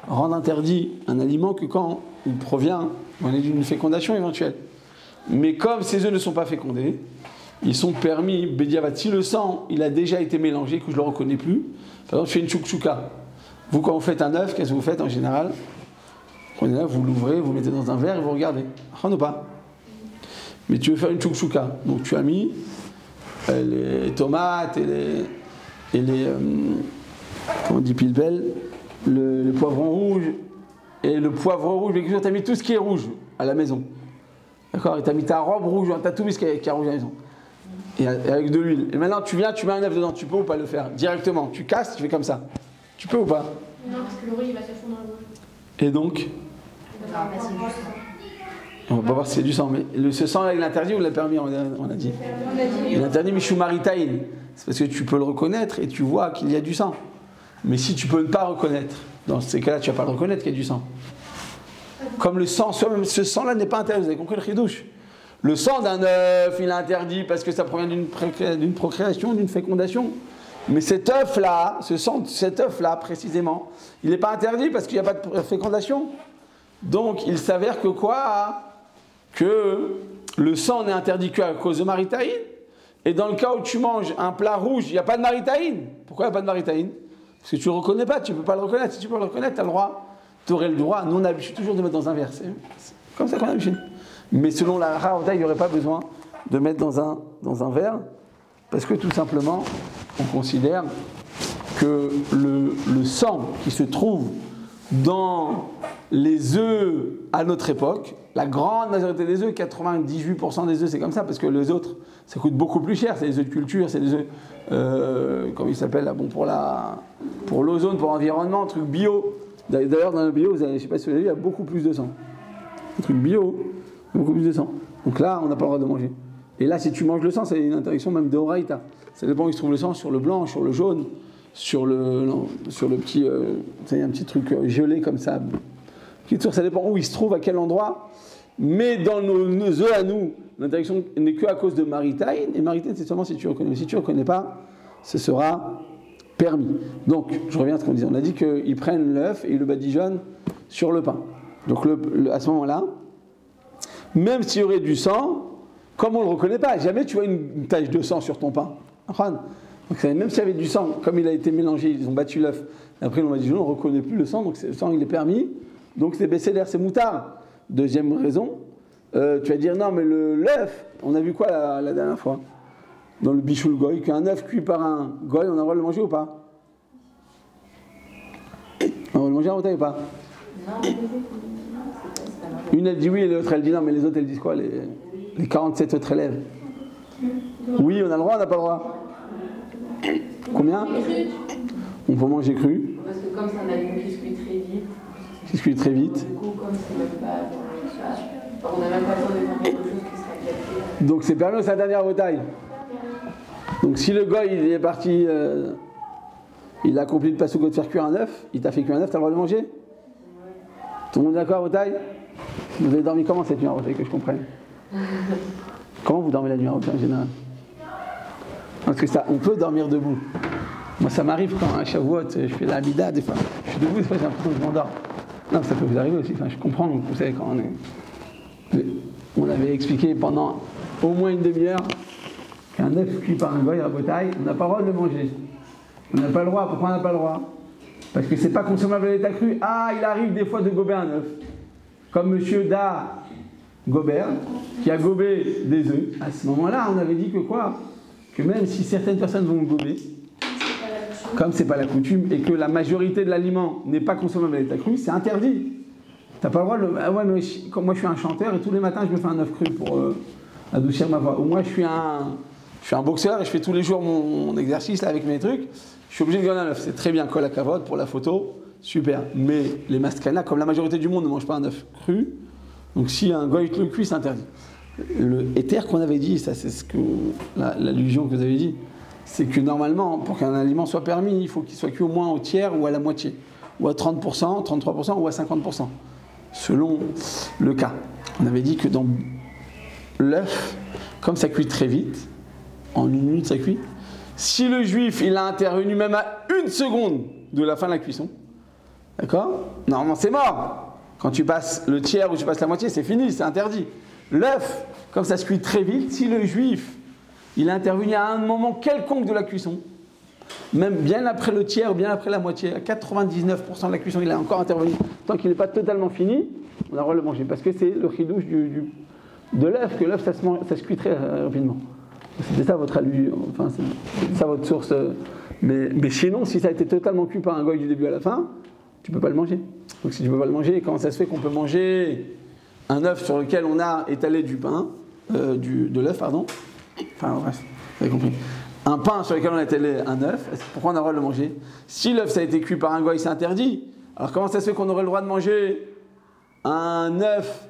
rendre interdit un aliment que quand il provient d'une fécondation éventuelle. Mais comme ces œufs ne sont pas fécondés, ils sont permis, Bédiavat. Si le sang il a déjà été mélangé, que je ne le reconnais plus, par exemple, je fais une chouchouka. Vous, quand vous faites un œuf, qu'est-ce que vous faites en général? Vous prenez l'œuf, vous l'ouvrez, vous le mettez dans un verre et vous regardez. Ou pas? Mais tu veux faire une chouchouka. Donc tu as mis les tomates et les comment on dit pilbel, le poivron rouge et le poivre rouge. Mais tu as mis tout ce qui est rouge à la maison. D'accord? Et tu as mis ta robe rouge, tu as tout mis ce qui est rouge à la maison. Et avec de l'huile. Et maintenant tu viens, tu mets un œuf dedans. Tu peux ou pas le faire? Directement. Tu casses, tu fais comme ça. Tu peux ou pas? Non, parce que le riz il va se fondre dans le rouge. Et donc on va pas voir si c'est du sang, mais ce sang là il est interdit ou il l'a permis? On a dit. Il est interdit Mishou Maritaïn. C'est parce que tu peux le reconnaître et tu vois qu'il y a du sang. Mais si tu peux ne pas reconnaître, dans ces cas-là tu vas pas le reconnaître qu'il y a du sang. Comme le sang, ce sang là n'est pas interdit, vous avez compris le chidouche? Le sang d'un œuf il est interdit parce que ça provient d'une procréation, d'une fécondation. Mais cet œuf-là, cet œuf-là précisément, il n'est pas interdit parce qu'il n'y a pas de fécondation. Donc il s'avère que quoi? Que le sang n'est interdit qu'à cause de maritaïn. Et dans le cas où tu manges un plat rouge, il n'y a pas de maritaïn. Pourquoi il n'y a pas de maritaïn? Parce que tu ne le reconnais pas, tu ne peux pas le reconnaître. Si tu peux le reconnaître, tu as le droit. Tu aurais le droit. Nous on a l'habitude toujours de mettre dans un verre. C'est comme ça qu'on a l'habitude. Mais selon la Raouda, il n'y aurait pas besoin de mettre dans un verre. Parce que tout simplement, on considère que le sang qui se trouve dans les œufs à notre époque, la grande majorité des œufs, 98% des œufs c'est comme ça, parce que les autres, ça coûte beaucoup plus cher, c'est des œufs de culture, c'est des œufs, comment ils s'appellent, bon, pour l'ozone, pour l'environnement, un truc bio. D'ailleurs dans le bio, je ne sais pas si vous avez vu, il y a beaucoup plus de sang. Un truc bio, beaucoup plus de sang. Donc là, on n'a pas le droit de manger. Et là, si tu manges le sang, c'est une interdiction même de Horaïta. Ça dépend où il se trouve le sang, sur le blanc, sur le jaune, sur le petit, il y a un petit truc gelé comme ça. Ça dépend où il se trouve, à quel endroit. Mais dans nos œufs à nous, l'interdiction n'est que à cause de Maritaïn. Et Maritaïn, c'est seulement si tu reconnais. Mais si tu ne reconnais pas, ce sera permis. Donc, je reviens à ce qu'on disait. On a dit qu'ils prennent l'œuf et ils le badigeonnent sur le pain. Donc, à ce moment-là, même s'il y aurait du sang, comme on ne le reconnaît pas, jamais tu vois une tache de sang sur ton pain. Donc, même s'il y avait du sang, comme il a été mélangé, ils ont battu l'œuf, après ils l'ont badigeonné, on ne reconnaît plus le sang, donc le sang il est permis, donc c'est bécédère, c'est moutard. Deuxième raison, tu vas dire non, mais l'œuf, on a vu quoi la dernière fois? Dans le bichoul goy, qu'un œuf cuit par un goy, on a le droit de le manger ou pas? On va le manger en bouteille ou pas? Non, une elle dit oui et l'autre elle dit non, mais les autres elles disent quoi? Les 47 autres élèves. Oui, on a le droit, on n'a pas le droit. Combien? On peut manger cru. Parce que comme c'est un aliment qui se cuit très vite. Qui se cuit très vite. Du coup, comme c'est même pas. On n'a même pas besoin de faire quelque chose qui sera capté. Donc c'est permis sa dernière bataille. Donc si le gars il est parti, il a accompli le passouk de faire cuire un œuf, il t'a fait cuire un œuf, t'as le droit de manger? Tout le monde est d'accord, bataille? Vous avez dormi comment cette nuit en bataille, que je comprenne? Comment vous dormez la nuit en bataille en général? Parce que ça, on peut dormir debout. Moi ça m'arrive quand à Shavuot, je fais la Hamida, des fois je suis debout, des fois j'ai l'impression que je m'endors. Non, ça peut vous arriver aussi, enfin, je comprends, vous savez quand on avait expliqué pendant au moins une demi-heure qu'un œuf cuit par un goy à bataille, on n'a pas le droit de le manger. On n'a pas le droit. Pourquoi on n'a pas le droit? Parce que c'est pas consommable à l'état cru. Ah, il arrive des fois de gober un œuf. Comme monsieur Da Gobert, qui a gobé des œufs. À ce moment-là, on avait dit que quoi? Que même si certaines personnes vont gober, comme c'est pas la coutume et que la majorité de l'aliment n'est pas consommable à l'état cru, c'est interdit. T'as pas le droit de le... Ah ouais, mais comme moi je suis un chanteur et tous les matins je me fais un œuf cru pour adoucir ma voix. Ou moi je suis un boxeur et je fais tous les jours mon exercice là avec mes trucs. Je suis obligé de garder un œuf. C'est très bien, colle à cavote pour la photo, super. Mais les maskana, comme la majorité du monde ne mange pas un œuf cru, donc si un goy le cuit, c'est interdit. Le éther qu'on avait dit, ça c'est ce que l'allusion que vous avez dit, c'est que normalement, pour qu'un aliment soit permis, il faut qu'il soit cuit au moins au tiers ou à la moitié, ou à 30%, 33% ou à 50%, selon le cas. On avait dit que dans l'œuf, comme ça cuit très vite, en 1 minute ça cuit, si le juif il a intervenu même à 1 seconde de la fin de la cuisson, d'accord, normalement c'est mort. Quand tu passes le tiers ou tu passes la moitié, c'est fini, c'est interdit. L'œuf, comme ça se cuit très vite, si le juif il a intervenu à un moment quelconque de la cuisson, même bien après le tiers ou bien après la moitié, à 99% de la cuisson, il a encore intervenu, tant qu'il n'est pas totalement fini, on a le droit de le manger. Parce que c'est le chidouche de l'œuf, que l'œuf ça se cuit très rapidement. C'était ça votre allusion, enfin c'est ça votre source. Mais sinon, si ça a été totalement cuit par un goy du début à la fin, tu ne peux pas le manger. Donc si tu ne peux pas le manger, comment ça se fait qu'on peut manger un œuf sur lequel on a étalé du pain, de l'œuf, pardon. Enfin bref, vous avez compris. Un pain sur lequel on a étalé un œuf, pourquoi on a le droit de le manger? Si l'œuf ça a été cuit par un goy, c'est interdit. Alors comment ça se fait qu'on aurait le droit de manger un œuf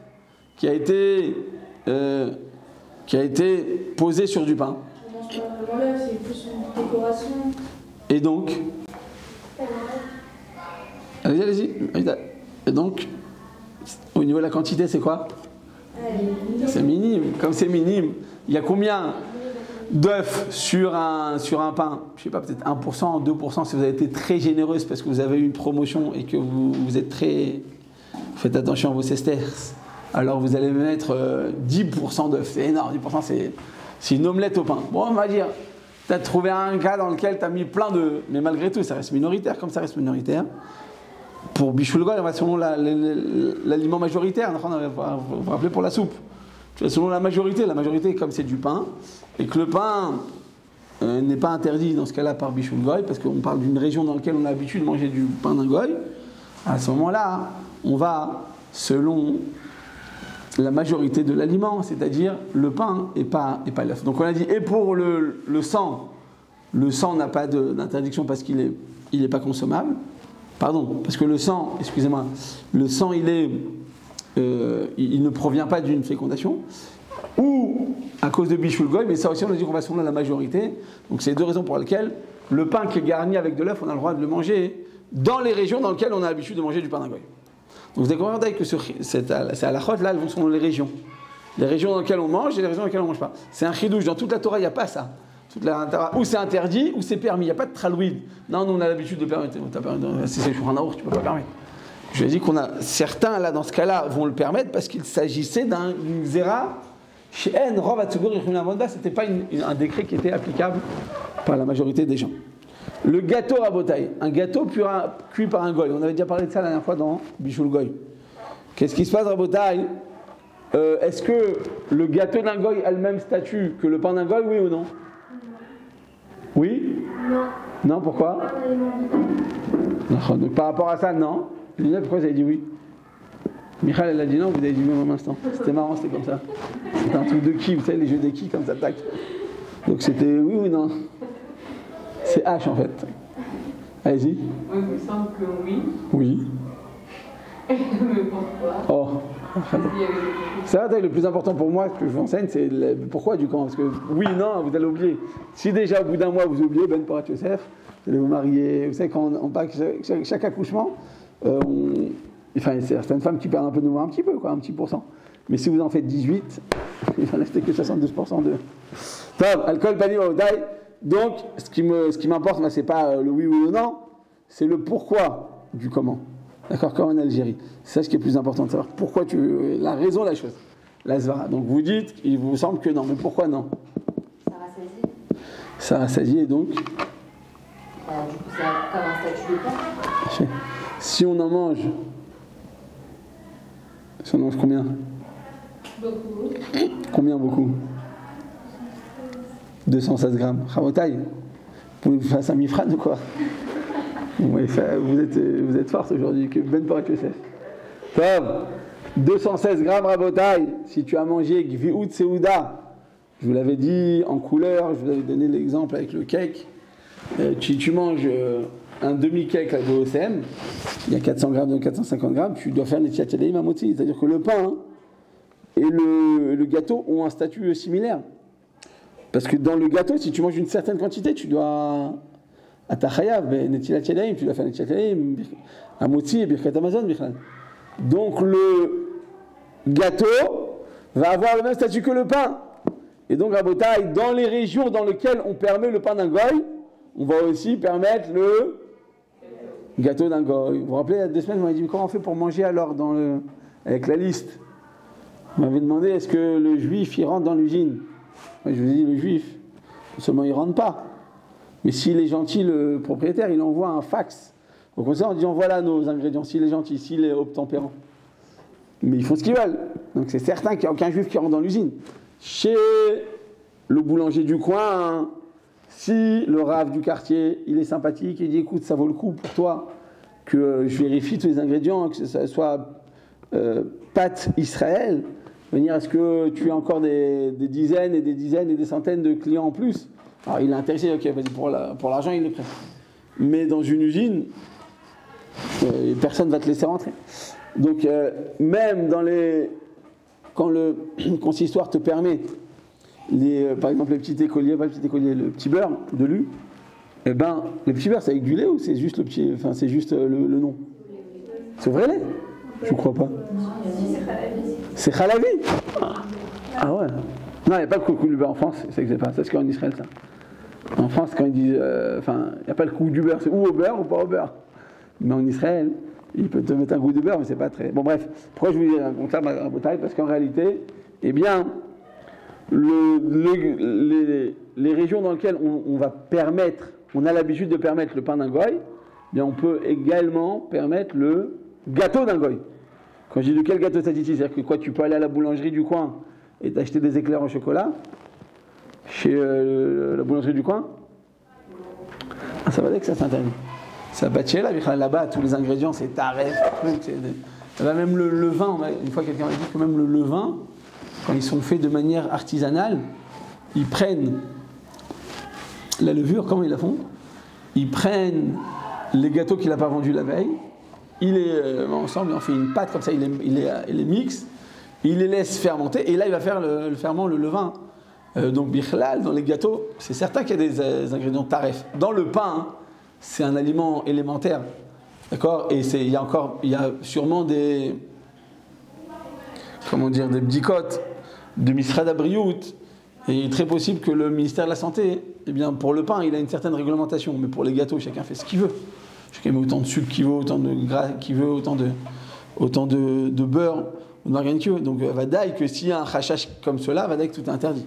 qui a été posé sur du pain? On mange pas vraiment l'œuf, c'est plus une décoration. Et donc allez-y. Et donc, au niveau de la quantité, c'est quoi? C'est minime. Comme c'est minime, il y a combien d'œufs sur un pain? Je ne sais pas, peut-être 1%, 2% si vous avez été très généreuse parce que vous avez eu une promotion et que vous êtes très... Faites attention à vos sesterces. Alors vous allez mettre 10% d'œufs. C'est énorme, 10% c'est une omelette au pain. Bon, on va dire, tu as trouvé un cas dans lequel tu as mis plein de... Mais malgré tout, ça reste minoritaire. Comme ça reste minoritaire, pour Bishul Goy, on va selon l'aliment majoritaire. On va vous rappeler pour la soupe. Selon la majorité, comme c'est du pain, et que le pain n'est pas interdit dans ce cas-là par Bishul Goy, parce qu'on parle d'une région dans laquelle on a l'habitude de manger du pain d'un goy, à ce moment-là, on va selon la majorité de l'aliment, c'est-à-dire le pain et pas l'œuf. Donc on a dit, et pour le sang n'a pas d'interdiction parce qu'il n'est pas consommable. Pardon, parce que le sang, excusez-moi, le sang il ne provient pas d'une fécondation, ou à cause de Bishul Goy, mais ça aussi on a dit qu'on va selon la majorité. Donc c'est 2 raisons pour lesquelles le pain qui est garni avec de l'œuf, on a le droit de le manger dans les régions dans lesquelles on a l'habitude de manger du pain d'un goy. Donc vous avez compris que c'est à la chôte, là, elles vont selon les régions. Les régions dans lesquelles on mange et les régions dans lesquelles on ne mange pas. C'est un chidouche. Dans toute la Torah, il n'y a pas ça. Ou c'est interdit, ou c'est permis. Il n'y a pas de tralouïd. Non, nous, on a l'habitude de permettre. Si c'est Shulchan Aruch, tu ne peux pas permettre. Je dis qu'on a certains, là, dans ce cas-là, vont le permettre parce qu'il s'agissait d'un zera. Chez En, Rov Hatzugur, ce n'était pas un décret qui était applicable par la majorité des gens. Le gâteau Rabotai, un gâteau cuit par un goy. On avait déjà parlé de ça la dernière fois dans Bishul Goy. Qu'est-ce qui se passe, Rabotai? Est-ce que le gâteau d'un goy a le même statut que le pain d'un goy, oui ou non? Oui? Non. Non, pourquoi? Donc, par rapport à ça, non. Lina, pourquoi vous avez dit oui? Michal, elle a dit non, vous avez dit oui au même instant. C'était marrant, c'était comme ça. C'était un truc de qui, vous savez, les jeux des qui, comme ça, tac. Donc c'était oui ou non? C'est H en fait. Allez-y. Oui, il me semble que oui. Oui. Mais pourquoi? Oh. Ça, le plus important pour moi, que je vous enseigne, c'est le pourquoi du comment. Parce que oui, non, vous allez oublier. Si déjà au bout d'un mois vous oubliez Ben Porat Yosef, vous allez vous marier. Vous savez, quand on parle chaque accouchement, enfin, il y a certaines femmes qui perdent un peu de mémoire, un petit peu, quoi, un petit pourcent. Mais si vous en faites 18, il va rester que 72% de. Top, alcool, panier, taille. Donc, ce qui m'importe, ce n'est pas le oui ou le non, c'est le pourquoi du comment. D'accord, comme en Algérie. C'est ça ce qui est plus important de savoir. Pourquoi la raison de la chose. La zvara. Donc vous dites, il vous semble que non, mais pourquoi non? Ça rassasie. Ça rassasie et donc Du coup, c'est comme un statut de pain. Si on en mange combien? Beaucoup. Combien beaucoup? 216 grammes. Rabotai. Vous faites un mifrad ou quoi? Vous êtes forte aujourd'hui, que Ben Porat Yosef. Tom, 216 grammes rabotaille, si tu as mangé Gvi'ut Seuda, je vous l'avais dit en couleur, je vous avais donné l'exemple avec le cake. Tu manges un demi-cake de OCM, il y a 400 grammes, donc 450 grammes, tu dois faire les tchatchaleim à moti, c'est-à-dire que le pain et le gâteau ont un statut similaire. Parce que dans le gâteau, si tu manges une certaine quantité, tu dois. Atachayav, netilat tchatchaleim, tu dois faire les tchatchaleim, à moti et birkat Amazon, bichlal. Donc le gâteau va avoir le même statut que le pain. Et donc, Rabotaï, dans les régions dans lesquelles on permet le pain d'un goy, on va aussi permettre le gâteau d'un goy. Vous vous rappelez, il y a 2 semaines, vous m'avez dit comment on fait pour manger alors avec la liste. Vous m'avez demandé est-ce que le juif il rentre dans l'usine. Moi, je vous ai dit le juif, non seulement il ne rentre pas, mais s'il est gentil, le propriétaire, il envoie un fax. Au conseil, on dit voilà nos ingrédients, s'il est gentil, s'il est obtempérant. Mais ils font ce qu'ils veulent. Donc c'est certain qu'il n'y a aucun juif qui rentre dans l'usine. Chez le boulanger du coin, si le rave du quartier, il est sympathique, il dit écoute, ça vaut le coup pour toi que je vérifie tous les ingrédients, que ça soit pâte Israël, venir, est-ce que tu as encore des dizaines et des dizaines et des centaines de clients en plus? Alors il est intéressé, ok, vas-y, pour l'argent, il est prêt. Mais dans une usine, personne ne va te laisser rentrer. Donc même quand le consistoire te permet, par exemple les petits écoliers, pas le petit écolier, le petit beurre de lu, eh ben, le petit beurre c'est avec du lait ou c'est juste c'est juste le nom? C'est vrai lait? Je ne crois pas. C'est Khalavi. Ah ouais. Non, il n'y a pas le coup du beurre en France, ça n'existe pas. C'est ce qu'il y a en Israël, ça. En France, quand ils disent, il n'y a pas le goût du beurre, c'est ou au beurre ou pas au beurre. Mais en Israël, il peut te mettre un goût de beurre, mais c'est pas très. Bon, bref. Pourquoi je vous raconte ça, ma bataille? Parce qu'en réalité, eh bien, les régions dans lesquelles on va permettre, on a l'habitude de permettre le pain d'un goy, eh bien, on peut également permettre le gâteau d'un goy. Quand je dis de quel gâteau s'agit-il, c'est-à-dire que quoi, tu peux aller à la boulangerie du coin et t'acheter des éclairs au chocolat chez la boulangerie du coin. Ah, ça va dire que ça s'interdit. Ça battait là-bas, tous les ingrédients, c'est taref. Même le levain, une fois quelqu'un m'a dit que même le levain, quand ils sont faits de manière artisanale, ils prennent la levure, comment ils la font? Ils prennent les gâteaux qu'il n'a pas vendus la veille, ils les ensemble, ils en fait une pâte comme ça, ils les mixent, ils les laissent fermenter, et là il va faire le ferment, le levain. Donc bichlal, dans les gâteaux, c'est certain qu'il y a des ingrédients taref. Dans le pain, c'est un aliment élémentaire, d'accord? Et il y a sûrement des bdicotes de Misrad Abriout, et il est très possible que le ministère de la Santé, eh bien, pour le pain, il a une certaine réglementation, mais pour les gâteaux, chacun fait ce qu'il veut. Chacun met autant de sucre qu'il veut, autant de gras qu'il veut, autant de beurre ou de margarine qu'il veut. Donc, vadaï que s'il y a un chachash comme cela, vadaï que tout est interdit.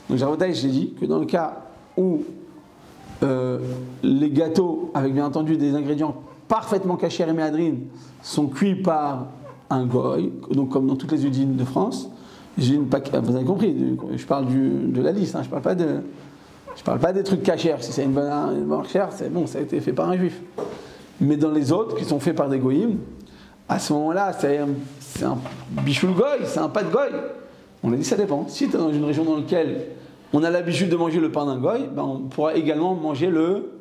Donc, vadaï, j'ai dit que dans le cas où les gâteaux, avec bien entendu des ingrédients parfaitement cachés et méadrines, sont cuits par un goy, donc comme dans toutes les usines de France. Vous avez compris, je parle de la liste, hein, je parle pas des trucs cachers. Si c'est une bonne chère, c'est bon, ça a été fait par un juif. Mais dans les autres, qui sont faits par des goyim, à ce moment-là, c'est un bichoul goy, c'est un pas de goy. On a dit ça dépend. Si tu es dans une région dans laquelle on a l'habitude de manger le pain d'un goy, ben on pourra également manger le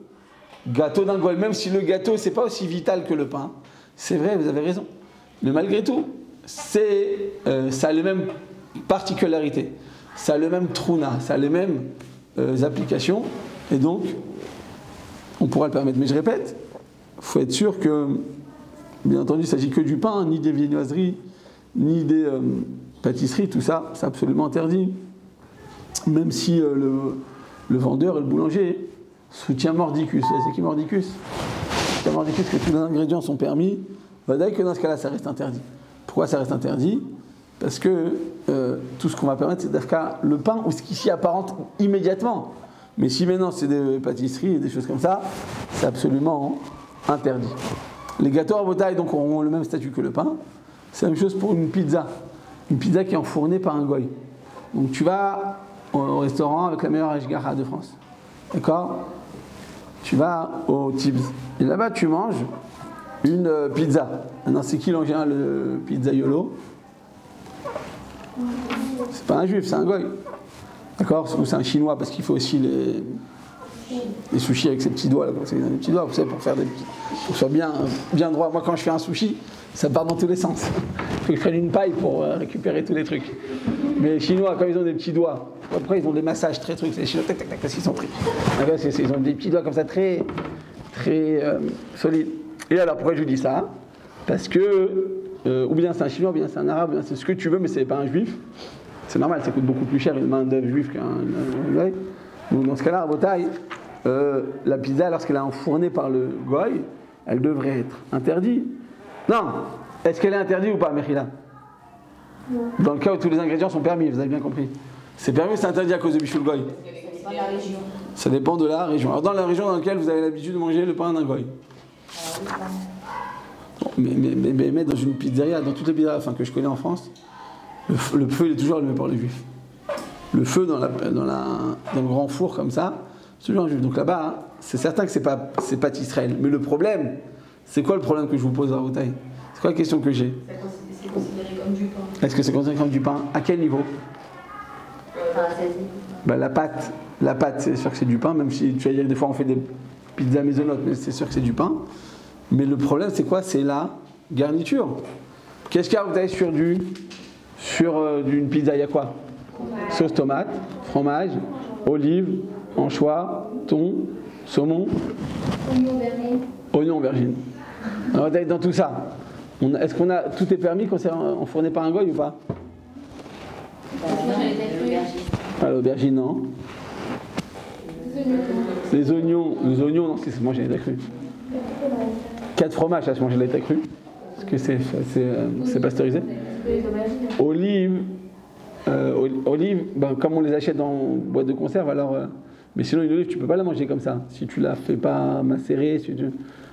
gâteau d'un goy, même si le gâteau, c'est pas aussi vital que le pain. C'est vrai, vous avez raison. Mais malgré tout, ça a les mêmes particularités, ça a le même trouna, ça a les mêmes applications, et donc, on pourra le permettre. Mais je répète, il faut être sûr que, bien entendu, il ne s'agit que du pain, ni des viennoiseries, ni des pâtisseries, tout ça, c'est absolument interdit. Même si le vendeur et le boulanger soutient Mordicus. C'est qui Mordicus? C'est Mordicus que tous les ingrédients sont permis. Va dire que dans ce cas-là, ça reste interdit. Pourquoi ça reste interdit? Parce que tout ce qu'on va permettre, c'est d'afka le pain ou ce qui s'y apparente immédiatement. Mais si maintenant c'est des pâtisseries et des choses comme ça, c'est absolument interdit. Les gâteaux à botaille donc auront le même statut que le pain. C'est la même chose pour une pizza. Une pizza qui est enfournée par un goy. Donc tu vas au restaurant avec la meilleure ashgaha de France. D'accord? tu vas au Tibbs. Et là-bas, tu manges une pizza. Maintenant, c'est qui en général le pizzaiolo? C'est pas un juif, c'est un goy. D'accord? Ou c'est un chinois, parce qu'il faut aussi les sushis avec ses petits doigts. Là, c'est des petits doigts, vous savez, pour faire des petits. Pour que ce soit bien droit. Moi, quand je fais un sushi, ça part dans tous les sens. Il faut que je prenne une paille pour récupérer tous les trucs. Mais les Chinois, quand ils ont des petits doigts, après ils ont des massages très trucs. Les Chinois, tac, tac, tac, parce qu'ils sont très. Ils ont des petits doigts comme ça, très solides. Et alors, pourquoi je vous dis ça? Parce que, ou bien c'est un Chinois, ou bien c'est un Arabe, ou bien c'est ce que tu veux, mais c'est pas un Juif. C'est normal, ça coûte beaucoup plus cher une main d'œuvre juif qu'un goy. Donc dans ce cas-là, à Botaï, la pizza, lorsqu'elle est enfournée par le goy, elle devrait être interdite. Non. Est-ce qu'elle est interdite ou pas, Mechila? Dans le cas où tous les ingrédients sont permis, vous avez bien compris. C'est permis ou c'est interdit à cause de Bishul Goy? Ça dépend de la région. Alors dans la région dans laquelle vous avez l'habitude de manger le pain d'un goy. Mais dans une pizzeria, dans toutes les pizzerias que je connais en France, le feu il est toujours allumé par les juifs. Le feu dans le grand four comme ça, c'est toujours un juif. Donc là-bas, c'est certain que c'est pas Israël. Mais le problème, c'est quoi le problème que je vous pose à Rabotai? C'est quoi la question que j'ai? C'est considéré comme du pain. Est-ce que c'est considéré comme du pain? À quel niveau? La pâte, c'est sûr que c'est du pain, même si tu vas dire que des fois on fait des pizzas maisonnottes, mais c'est sûr que c'est du pain. Mais le problème, c'est quoi? C'est la garniture. Qu'est-ce qu'il y a Rabotai sur une pizza? Il y a quoi? Sauce tomate, fromage, olive, anchois, thon, saumon, oignon aubergine. Alors dans tout ça, est-ce qu'on a tout est permis quand c'est enfourné par un goy ou pas? L'aubergine non. Les oignons non, c'est manger l'état cru. 4 fromages, ça se mange l'état cru. Parce que c'est pasteurisé. Olive, comme on les achète dans boîte de conserve, alors. Mais sinon, une olive, tu peux pas la manger comme ça. Si tu la fais pas macérer, si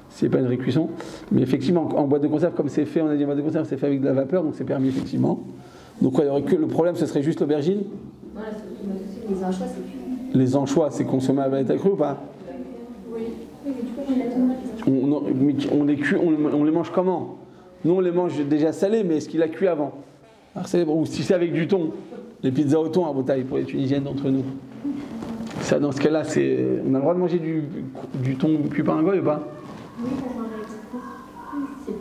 c'est pas une récuisson. Mais effectivement, en boîte de conserve, comme c'est fait, on a dit en boîte de conserve, c'est fait avec de la vapeur, donc c'est permis effectivement. Donc il y aurait que le problème, ce serait juste l'aubergine. Non, les anchois, c'est cuit. Les anchois, c'est consommé à l'état cru ou pas? Oui. On les cuit, on les mange comment? Nous, on les mange déjà salés, mais est-ce qu'il a cuit avant? Alors, ou si c'est avec du thon, les pizzas au thon à Botaï pour les Tunisiennes d'entre nous. Ça, dans ce cas-là, on a le droit de manger du thon cuit par un goy ou pas? Oui, ça se mange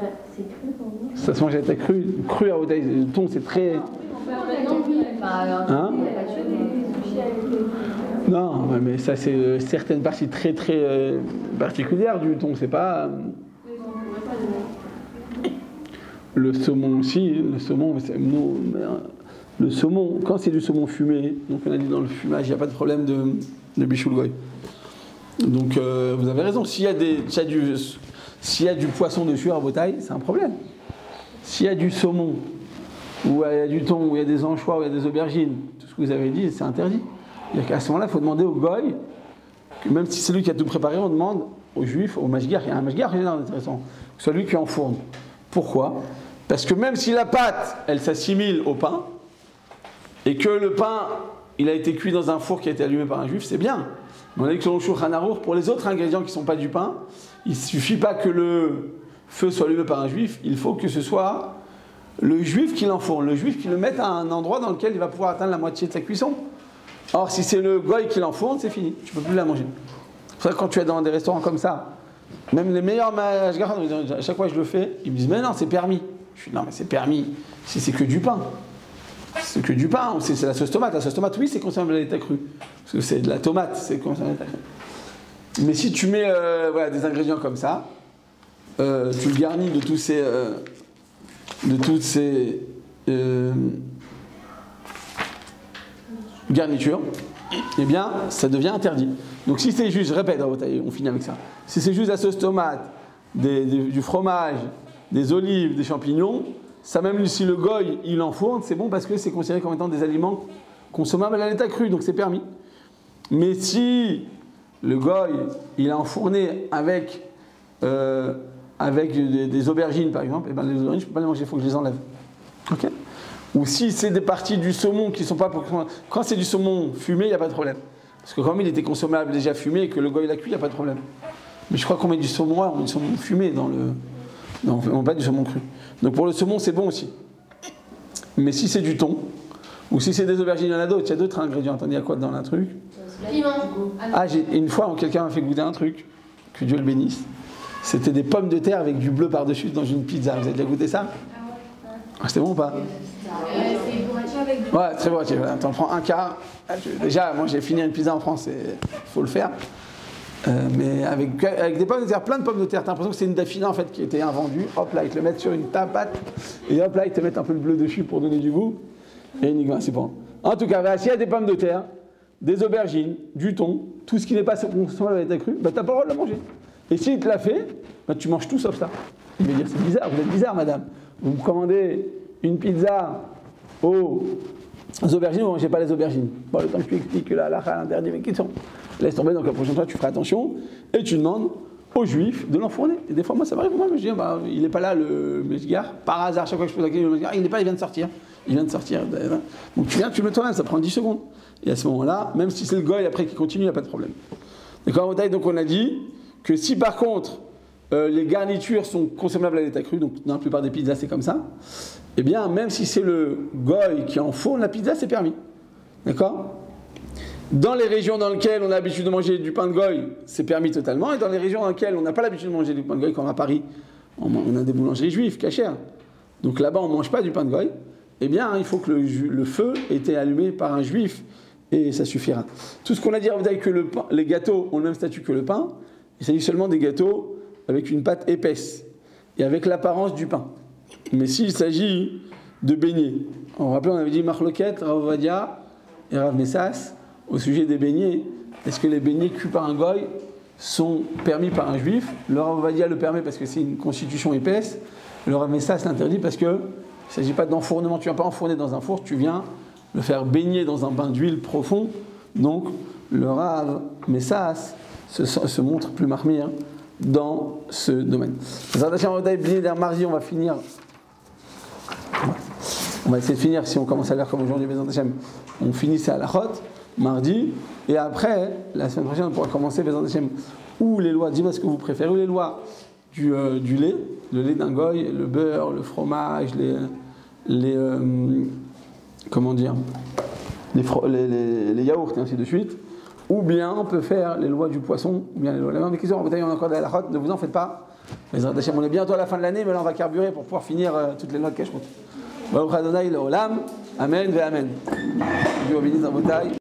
avec c'est cru pour vous. Ça se mange avec cru à Botaï. Le thon, c'est très. Hein? Non, mais ça, c'est certaines parties très très particulières du thon. C'est pas. Le saumon aussi. Le saumon, le saumon, quand c'est du saumon fumé, donc on a dit dans le fumage, il n'y a pas de problème de Bishul Goy. Donc vous avez raison, s'il y a du poisson dessus à Botaï, c'est un problème. S'il y a du saumon, ou il y a du thon, ou il y a des anchois, ou il y a des aubergines, tout ce que vous avez dit, c'est interdit. À ce moment-là, il faut demander au Goy, que même si c'est lui qui a tout préparé, on demande aux Juifs, au Mashgiach, il y a un Mashgiach, c'est intéressant, que ce soit lui qui enfourne. Pourquoi? Parce que même si la pâte, elle s'assimile au pain, et que le pain, il a été cuit dans un four qui a été allumé par un juif, c'est bien. Mais on a dit que selon Shulchan Aruch, pour les autres ingrédients qui ne sont pas du pain, il ne suffit pas que le feu soit allumé par un juif, il faut que ce soit le juif qui l'enfourne, le juif qui le mette à un endroit dans lequel il va pouvoir atteindre la moitié de sa cuisson. Or, si c'est le goy qui l'enfourne, c'est fini, tu ne peux plus la manger. C'est pour ça que quand tu es dans des restaurants comme ça, même les meilleurs mashgiach, à chaque fois que je le fais, ils me disent mais non, c'est permis. Je dis non, mais c'est permis si c'est que du pain. C'est que du pain, c'est la sauce tomate. La sauce tomate, oui, c'est consommé à l'état cru. Parce que c'est de la tomate, c'est consommé à l'état cru. Mais si tu mets des ingrédients comme ça, tu le garnis de toutes ces garnitures, eh bien, ça devient interdit. Donc si c'est juste, je répète, on finit avec ça. Si c'est juste la sauce tomate, du fromage, des olives, des champignons, ça même si le goy il enfourne, c'est bon parce que c'est considéré comme étant des aliments consommables à l'état cru, donc c'est permis. Mais si le goy il a enfourné avec des aubergines par exemple, et ben les aubergines je ne peux pas les manger, il faut que je les enlève. Ok? Ou si c'est des parties du saumon qui ne sont pas pour... Quand c'est du saumon fumé, il n'y a pas de problème. Parce que comme il était consommable déjà fumé et que le goy l'a cuit, il n'y a pas de problème. Mais je crois qu'on met du saumon noir, on met du saumon fumé dans le... Non, on met pas du saumon cru. Donc pour le saumon, c'est bon aussi. Mais si c'est du thon, ou si c'est des aubergines, il y en a d'autres. Il y a d'autres ingrédients. Attendez, il y a quoi dans un truc? Piment. Ah, une fois, quelqu'un m'a fait goûter un truc, que Dieu le bénisse. C'était des pommes de terre avec du bleu par-dessus dans une pizza. Vous avez déjà goûté ça? Ah, c'était bon ou pas? C'est bourratier avec du... Ouais, très bourratier. Voilà. T'en prends un quart. Déjà, moi j'ai fini une pizza en France, il faut le faire. Mais avec des pommes de terre, plein de pommes de terre. T'as l'impression que c'est une daffina en fait qui était invendue. Hop là, ils te le mettent sur une tapate. Et hop là, ils te mettent un peu de bleu dessus pour donner du goût. Et uniquement, c'est bon. En tout cas, s'il y a des pommes de terre, des aubergines, du thon, tout ce qui n'est pas consommable avec ta crue, bah t'as pas le droit de la manger. Et s'il te l'a fait, bah tu manges tout sauf ça. Il va dire c'est bizarre, vous êtes bizarre madame. Vous me commandez une pizza aux aubergines, vous ne mangez pas les aubergines. Bon, le temps que je t'explique que là, l'interdit, mais qui sont. Laisse tomber, donc la prochaine fois tu feras attention et tu demandes aux juifs de l'enfourner. Et des fois, moi ça m'arrive, moi je dis, bah, il n'est pas là le mesgar, par hasard, chaque fois que je pose la question, le mesgar, il n'est pas, il vient de sortir. Il vient de sortir. Donc tu viens, tu le mets toi-même, ça prend 10 secondes. Et à ce moment-là, même si c'est le goy après qui continue, il n'y a pas de problème. D'accord, donc on a dit que si par contre les garnitures sont consommables à l'état cru, donc dans la plupart des pizzas c'est comme ça, eh bien même si c'est le goy qui enfourne la pizza, c'est permis. D'accord? Dans les régions dans lesquelles on a l'habitude de manger du pain de goy, c'est permis totalement. Et dans les régions dans lesquelles on n'a pas l'habitude de manger du pain de goy, comme à Paris, on a des boulangeries juives, cachères. Donc là-bas on ne mange pas du pain de goy. Eh bien, il faut que le feu ait été allumé par un juif et ça suffira. Tout ce qu'on a dit, que les gâteaux ont le même statut que le pain, il s'agit seulement des gâteaux avec une pâte épaisse et avec l'apparence du pain. Mais s'il s'agit de beignets, on rappelle, on avait dit Marloquette, Rav Ovadia et Rav Messas au sujet des beignets. Est-ce que les beignets cuits par un goy sont permis par un juif? Le Rav Ovadia le permet parce que c'est une constitution épaisse. Le Rav Messas l'interdit parce que il ne s'agit pas d'enfournement, tu ne viens pas enfourner dans un four, tu viens le faire baigner dans un bain d'huile profond. Donc le Rav Messas se montre plus marmire dans ce domaine. Mardi, on va finir. On va essayer de finir, si on commence à l'heure comme aujourd'hui, on finit ça à la Chot, mardi, et après, la semaine prochaine, on pourra commencer ou les lois, dis-moi ce que vous préférez, ou les lois du lait, le lait d'un goy, le beurre, le fromage, les yaourts et ainsi de suite, ou bien on peut faire les lois du poisson, ou bien les lois de la viande. On a encore de la halachot, ne vous en faites pas. Mais on est bientôt à la fin de l'année, mais là on va carburer pour pouvoir finir toutes les lois de Kashrut. Baruch Adonai Leolam, Amen ve Amen. Dieu bénisse dans vos tailles.